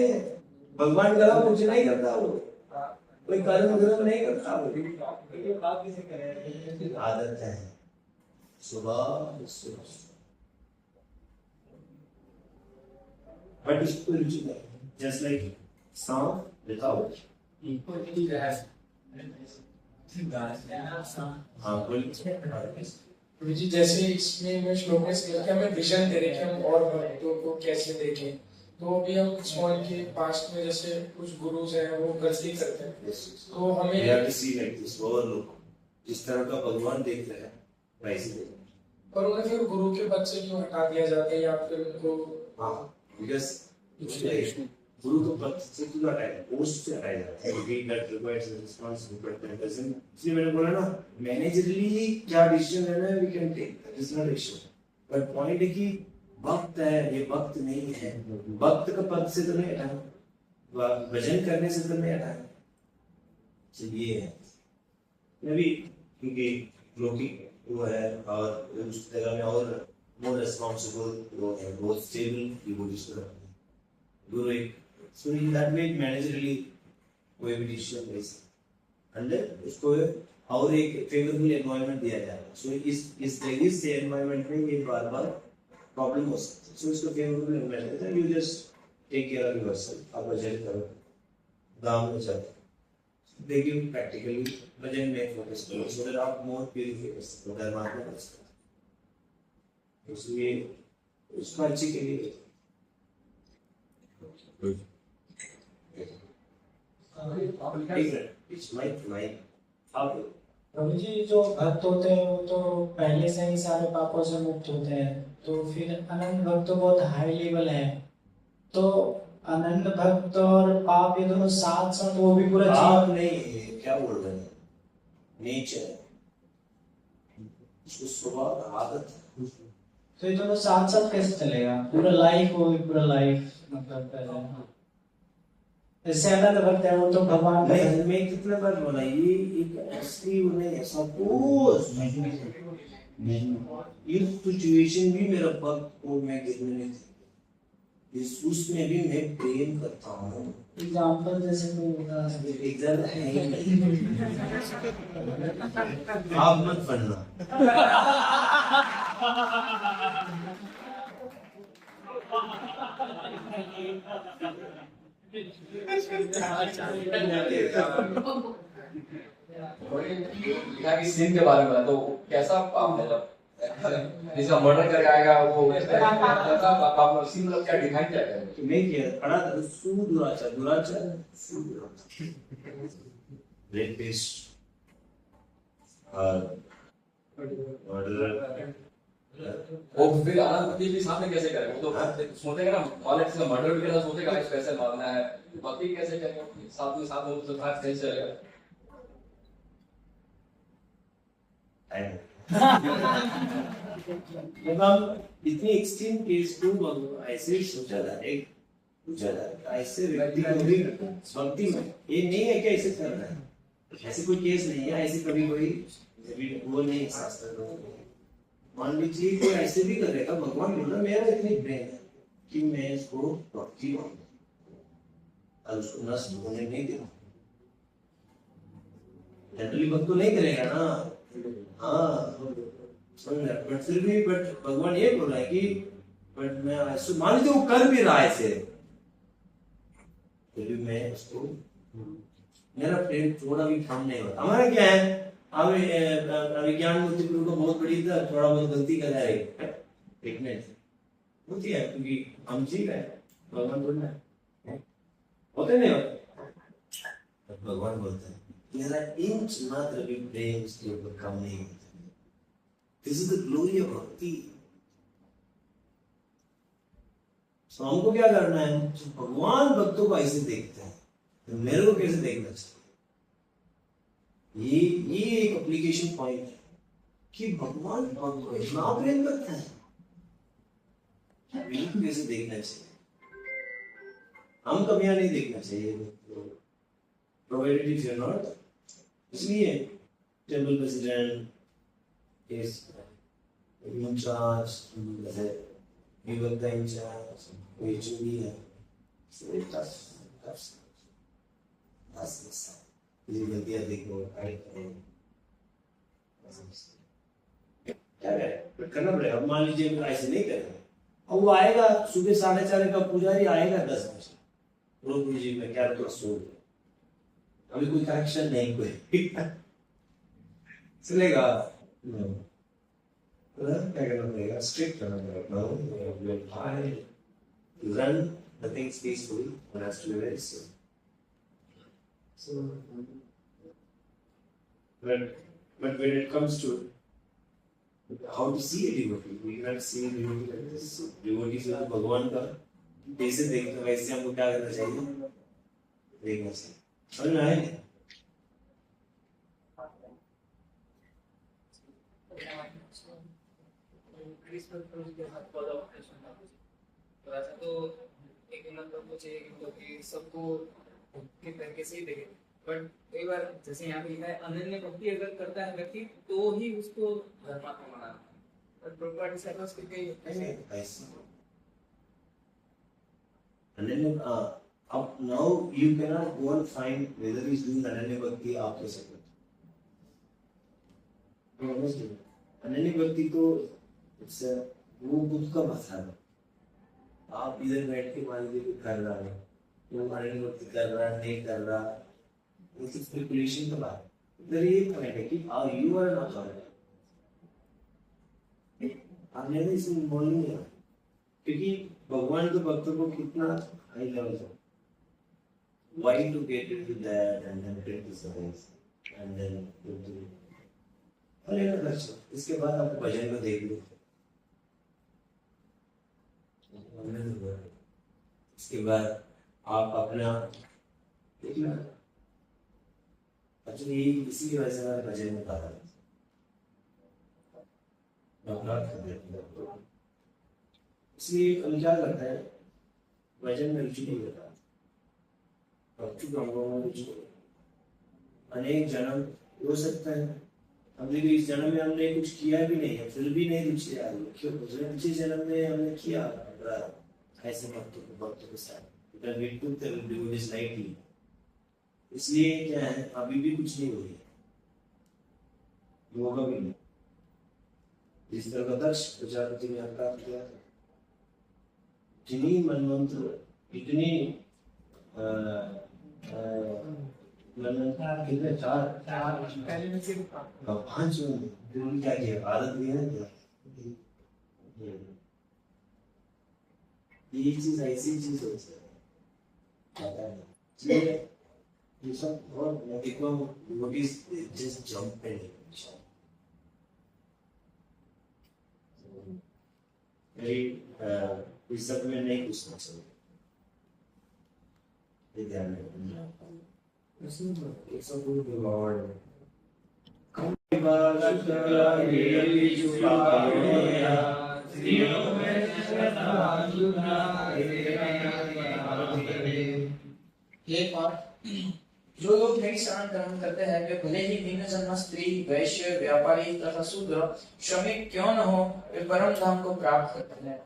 Speaker 1: भगवान का कुछ नहीं करता, वो कोई कर्म नहीं करता, आदत है सुबह but spiritual just like sound without
Speaker 8: जी जैसे इसमें मैं श्लोक में से कि हमें विजन दे रहे कि हम और भक्तों को कैसे देखें, तो अभी हम स्मॉल के पास्ट में जैसे कुछ गुरुज हैं वो गलती करते हैं, तो हमें
Speaker 1: इस तरह का भगवान देख रहे हैं वैसे देख,
Speaker 8: पर उन्हें फिर गुरु के पद से क्यों हटा दिया जाता है या फिर उनको,
Speaker 1: हाँ बिकॉज गुरु को पद से क्यों हटाया, पोस्ट से हटाया जाता है, क्योंकि that requires responsibility but that doesn't, इसलिए मैंने बोला ना मैनेजरली क्या डिसीजन लेना है we can take, that is not issue, but point है कि भक्त है, ये भक्त नहीं है। भक्त का पद से तो नहीं हटाना, भजन करने से तो नहीं हटाना। तो ये है अभी, क्योंकि लौकिक वो है और उस जगह में और मोर रिस्पॉन्सिबल वो है, बहुत स्टेबल डिवोशन गुरु एक, सो इन दैट वे मैनेजरली कोई भी डिसीजन ले सकते अंडर उसको और एक फेवरेबल एनवायरनमेंट दिया जाएगा। सो इस जगह से एनवायरनमेंट में ये बार बार प्रॉब्लम हो सकती है। सो इसको फेवरेबल एनवायरनमेंट है, you just take care of yourself. आप भजन करो, गाँव में जाओ, देखिए प्रैक्टिकली भजन में फोकस करो, सो दैट आप मोर प्यूरिफाई कर सकते हो, धर्मात्मा कर सकते हो। इसलिए उसका अच्छी के लिए
Speaker 9: प्रभु जी, जो भक्त होते हैं वो तो पहले से ही सारे पापों से मुक्त होते हैं, तो फिर अनंत भक्त तो बहुत हाई लेवल है, तो अनंत भक्त और पाप ये दोनों साथ साथ वो भी पूरा
Speaker 1: पाप नहीं है, क्या बोल रहे हैं, नेचर, उसको स्वभाव आदत।
Speaker 9: तो ये दोनों साथ साथ कैसे चलेगा? पूरा लाइफ हो, पूरा लाइफ मतलब जैसे अनंत भक्त है वो तो भगवान का
Speaker 1: मैं कितने बार बोला, ये एक असली वो नहीं है। सपोज ये सिचुएशन भी मेरा भक्त को मैं गिरने नहीं थी, इस उसमें भी मैं प्रेम करता हूँ।
Speaker 9: एग्जाम्पल जैसे कोई होगा,
Speaker 1: एग्जाम्पल है नहीं, आप मत बनना।
Speaker 7: सीन के बारे में तो कैसा पाप है? जैसे मर्डर करके आएगा वो कैसा पाप सीन, मतलब क्या डिफाइन क्या है?
Speaker 1: मैं किया पढ़ा था, सुदुराचार, दुराचार, रेपिस्ट और मर्डर।
Speaker 7: वो फिर आनंद भी सामने कैसे करें? वो तो सोचेगा ना, कॉलेज से मर्डर भी करना सोचेगा, इस पैसे मारना है, बाकी कैसे करेंगे? साथ में वो तो साथ कैसे चलेगा?
Speaker 1: जब हम इतनी एक्सट्रीम केस को ऐसे सोचा था, एक पूछा था, ऐसे व्यक्ति को भी भक्ति में ये नहीं है कि ऐसे करना है, ऐसे कोई केस नहीं है, ऐसे कभी कोई वो नहीं शास्त्र। मान लीजिए कोई ऐसे भी करेगा, भगवान बोला मेरा इतनी प्रेम है कि मैं इसको भक्ति और उसको नष्ट होने नहीं दूंगा। जनरली भक्त तो नहीं करेगा ना, हाँ समझ रहा, बट फिर भी बट भगवान ये बोल रहा है कि बट मैं ऐसे मान लीजिए वो कर भी रहा है ऐसे, फिर भी मैं उसको, मेरा प्रेम थोड़ा भी कम नहीं होता। हमारा क्या है, विज्ञान मूर्ति को बहुत बड़ी था, थोड़ा बहुत गलती कर रहा है, फिटनेस होती है क्योंकि हम जी रहे हैं, भगवान बोल रहे हैं, होते नहीं होते। भगवान बोलते हैं मेरा इंच मात्र भी प्रेम उसके ऊपर कम नहीं होता। This is the glory of भक्ति। तो हमको क्या करना है, भगवान भक्तों को ऐसे देखते हैं, तो मेरे को कैसे देखना चाहिए? ये एक एप्लीकेशन पॉइंट है कि भगवान भक्त को इतना प्रेम करता है, बिल्कुल कैसे देखना चाहिए, हम कभी यहाँ नहीं देखना चाहिए, provided if you are not. इसलिए temple president is in charge, विवक्ता इन चार्ज, कोई जो भी है, ये गलतियां देखो, क्या करें, करना पड़ेगा। अब मान लीजिए ऐसे नहीं करेंगे, अब वो आएगा सुबह 4:30 का पुजारी आएगा 10 बजे, प्रभु जी मैं क्या तो सो, अभी कोई करेक्शन नहीं, कोई चलेगा, क्या करना पड़ेगा, स्ट्रिक्ट करना पड़ेगा, run the things peacefully, one has to be very safe. So, but when it comes to how to see a devotee, we cannot see a devotee like this. Devotee से भगवान का कैसे देखते, वैसे हमको क्या करना चाहिए, देखना चाहिए, समझ में आए?
Speaker 5: क्रिसमस के साथ थोड़ा सा तो एक मतलब को चाहिए कि मतलब कि सबको के तरीके से ही देखे। बट कई बार जैसे यहाँ पे लिखा है अनन्य भक्ति अगर करता है व्यक्ति तो ही उसको धर्मात्मा माना। बट प्रॉपर डिसाइपल्स के कई
Speaker 1: ऐसे अनन्य अब now you can not go and find weather he is doing अनन्य भक्ति आप कैसे करते हो? अनन्य भक्ति तो वो बुद्ध का मसला है। आप इधर बैठ के मान लीजिए कर रहा है, वो अनन्य भक्ति कर रहा नहीं कर रहा, वो सिर्फ स्पेकुलेशन का बात है। इधर ये पॉइंट है कि यू आर नॉट ऑलराइट, आपने भी इसमें इन्वॉल्व नहीं है, क्योंकि भगवान तो भक्तों को कितना हाई लेवल है। Why to get into that and then criticize and then do इसके बाद आप भजन में देख लो, इसके बाद आप अपना देखना। अच्छा ये इसी वजह से मैं भजन में कहा इसलिए हम क्या करता है भजन में रुचि नहीं होता, अनेक जन्म हो सकता है हमने भी इस जन्म में हमने कुछ किया भी नहीं है, फिर भी नहीं रुचि आ रही, क्यों? पिछले जन्म में हमने किया ऐसे भक्तों के साथ, इसलिए क्या है अभी भी कुछ नहीं हो रही है, होगा भी नहीं। जिस तरह का दक्ष प्रजापति ने प्राप्त किया था, इतनी मनमंत्र, इतनी कितने चार पांच क्या किया आदत भी है क्या? ये चीज ऐसी चीज होती है, ये सब और just jump in इस सब में नहीं घुसना चाहिए, ध्यान रखना।
Speaker 3: जो लोग नई शरण ग्रहण करते हैं वे भले ही निम्न जन्म स्त्री, वैश्य, व्यापारी तथा शूद्र, श्रमिक क्यों न हो, वे परम धाम को प्राप्त करते हैं।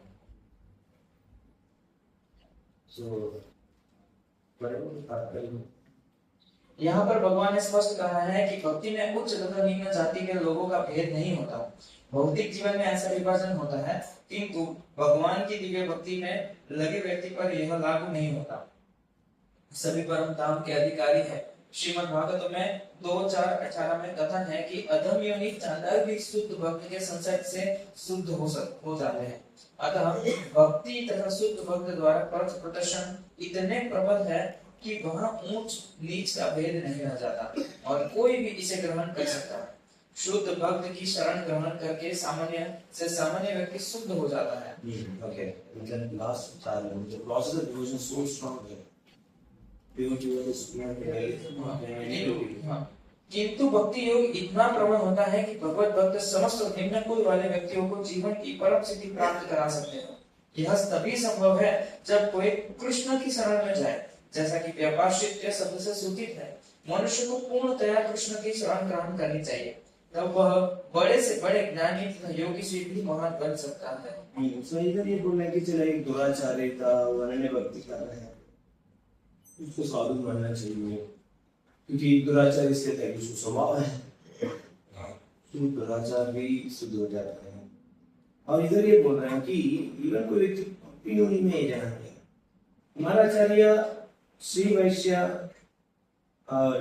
Speaker 3: यहाँ पर भगवान ने स्पष्ट कहा है कि भक्ति में उच्च तथा निम्न जाति के लोगों का भेद नहीं होता। भौतिक जीवन में ऐसा विभाजन होता है, किंतु भगवान की दिव्य भक्ति में लगे व्यक्ति पर यह लागू नहीं होता। सभी परम धाम के अधिकारी है। श्रीमद् भागवत में 2:4-18 में कथन है कि अधम योनि चांडाल भी शुद्ध भक्त के संसर्ग से शुद्ध हो जाते हैं। अतः भक्ति तथा शुद्ध भक्त द्वारा पथ प्रदर्शन इतने प्रबल है कि वहाँ ऊंच नीच का भेद नहीं रह जाता और कोई भी इसे ग्रहण कर सकता है। शुद्ध भक्त की शरण ग्रहण करके सामान्य से सामान्य व्यक्ति शुद्ध हो जाता है।
Speaker 1: Okay, then last challenge, the process of devotion is so strong here.
Speaker 3: किंतु भक्ति योग इतना प्रबल होता है कि भगवत भक्त समस्त निम्न कुल वाले व्यक्तियों को जीवन की परम सिद्धि प्राप्त करा सकते हैं। यह तभी संभव है जब कोई कृष्ण की शरण में जाए, जैसा कि व्यापाश्रित्य शब्द से सूचित है। मनुष्य को पूर्णतया कृष्ण की शरण ग्रहण करनी चाहिए, तब वह बड़े से बड़े ज्ञानी तथा योगी से भी महान बन सकता है।
Speaker 1: सो इधर ये बोलना कि चला एक दुराचारी था, अनन्य भक्ति कर रहे हैं, उसको साधु मानना चाहिए, क्योंकि दुराचारी से उसको स्वभाव है, तो दुराचार भी शुद्ध हो जाता है। और इधर ये बोल रहे हैं कि इवन कोई व्यक्ति पापी योनि में ही जाना है। हमारा आचार्य श्री वैश्य और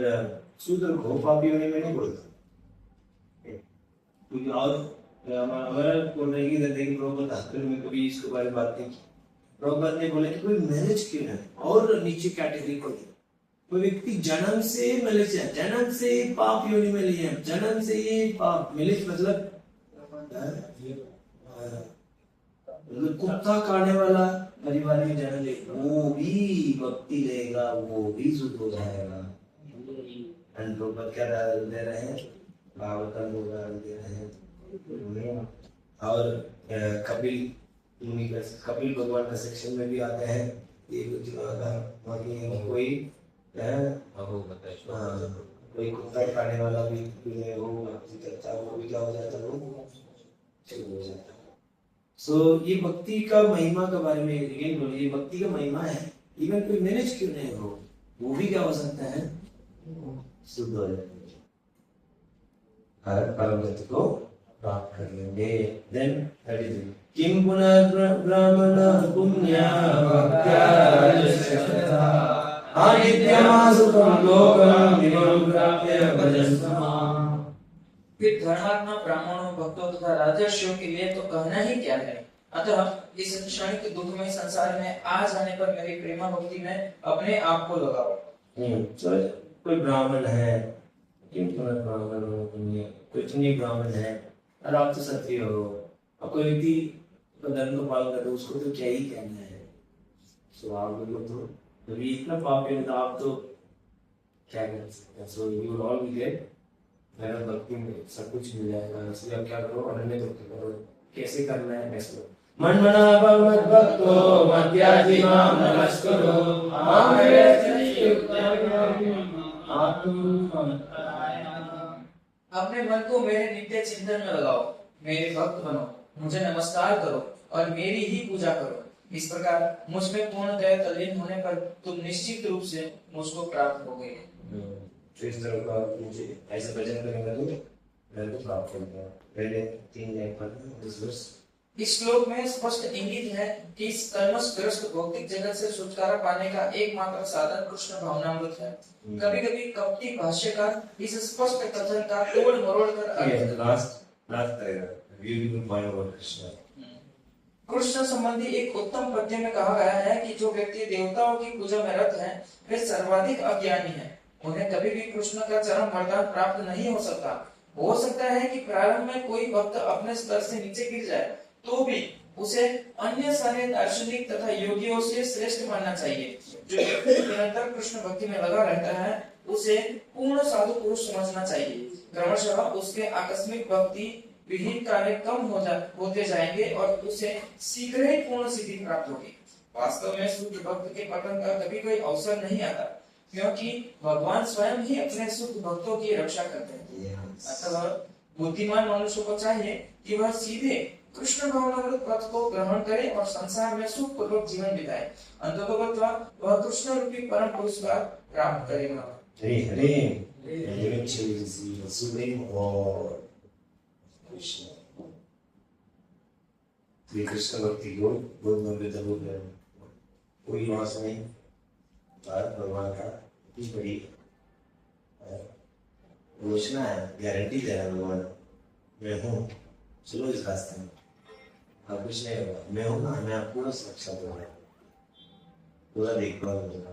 Speaker 1: शूद्र को पापी योनि में नहीं बोलता, क्योंकि और हमारा बोल रहे हैं कि देखिए प्रभुपाद हस्कर में कभी इसके बारे में बात नहीं की। प्रभुपाद ने बोला कि कोई मैरिज क्यों है और नीचे कैटेगरी को कोई व्यक्ति जन्म से मैरिज है, जन्म से पाप योनि में लिए हैं, जन्म से ये पाप मैरिज मतलब कुत्ता खाने वाला परिवार में जन्म ले, वो भी भक्ति लेगा, वो भी शुद्ध हो जाएगा। प्रभुपाद क्या दे रहे हैं, भागवतम दे रहे हैं। और कपिल उन्हीं का कपिल भगवान का सेक्शन में भी आता है ये कुछ कोई है, हाँ, कोई कुत्ता खाने वाला भी वो करता वो भी क्या हो जाता है वो शुरू हो जाता है। सो ये भक्ति का महिमा के बारे में ये बोलिए, ये भक्ति का महिमा है। इवन कोई मैनेज क्यों नहीं हो, वो भी क्या हो सकता है, शुद्ध हो जाएंगे, परम गति को प्राप्त कर लेंगे। देन किम पुनः ब्राह्मण पुण्य
Speaker 3: फिर धर्मात्मा ब्राह्मणों भक्तों तथा राजर्षियों के लिए तो कहना ही क्या है। अतः इस क्षणिक दुखमय संसार में आ जाने पर मेरी प्रेमा भक्ति में अपने आप को लगाओ।
Speaker 1: तो कोई ब्राह्मण है, किम पुनः ब्राह्मण हो, कोई पुण्य ब्राह्मण है और आप तो सत्य हो, और कोई व्यक्ति धर्म को पालन करता है उसको तो क्या ही कहना है। सो आप लोग तो इतना पाप है तो आप तो क्या कर सकते हैं। So you will all be get मेरा भक्ति में सब कुछ मिल जाएगा। इसलिए आप क्या करो, अनन्य भक्ति करो। कैसे करना है ऐसे मन मना भगवत भक्तो मध्याजी माम नमस्कुरु
Speaker 3: अपने मन को मेरे नित्य चिंतन में लगाओ, मेरे भक्त बनो, मुझे नमस्कार करो और मेरी ही पूजा करो। इस प्रकार मुझ में पूर्णतः तल्लीन होने पर तुम निश्चित रूप से मुझको प्राप्त हो गए।
Speaker 1: तो इस तरह का मुझे ऐसा भजन करेंगे तो मेरे को प्राप्त होगा। पहले 3 लाइन पढ़ना इस वर्ष।
Speaker 3: इस श्लोक में स्पष्ट इंगित है कि इस कर्मग्रस्त भौतिक जगत से छुटकारा पाने का एकमात्र साधन कृष्ण भावनामृत है। कभी-कभी कपटी भाष्यकार इस स्पष्ट कथन का तोड़ मरोड़ कर कृष्ण संबंधी एक उत्तम पद्य में कहा गया है कि जो व्यक्ति देवताओं की पूजा में रत है वे सर्वाधिक अज्ञानी है। उन्हें कभी भी कृष्ण का चरम वरदान प्राप्त नहीं हो सकता। हो सकता है कि प्रारंभ में कोई भक्त अपने स्तर से नीचे गिर जाए तो भी उसे अन्य सारे दार्शनिक तथा योगियों से श्रेष्ठ मानना चाहिए। जो निरंतर कृष्ण भक्ति में लगा रहता है उसे पूर्ण साधु पुरुष समझना चाहिए। क्रमशः उसके आकस्मिक भक्ति विहीन कार्य कम होते जाएंगे और उसे शीघ्र ही पूर्ण सिद्धि प्राप्त होगी। वास्तव में शुद्ध भक्त के पतन का कभी कोई अवसर नहीं आता, क्योंकि भगवान स्वयं ही अपने शुद्ध भक्तों की रक्षा करते हैं। अतः बुद्धिमान मनुष्य को चाहिए कि वह सीधे कृष्ण भावनामृत पथ को ग्रहण करे और संसार में सुखपूर्वक जीवन बिताए। अंततः वह कृष्ण रूपी परम पुरस्कार प्राप्त करेगा।
Speaker 1: हरे हरे कृष्ण भक्ति को कोई मास नहीं, भगवान का इतनी बड़ी घोषणा है, गारंटी दे रहा है भगवान, मैं हूँ, चलो इस रास्ते में। अब कुछ नहीं होगा, मैं हूँ ना, मैं पूरा सुरक्षा दूंगा, पूरा देखभाल करूंगा।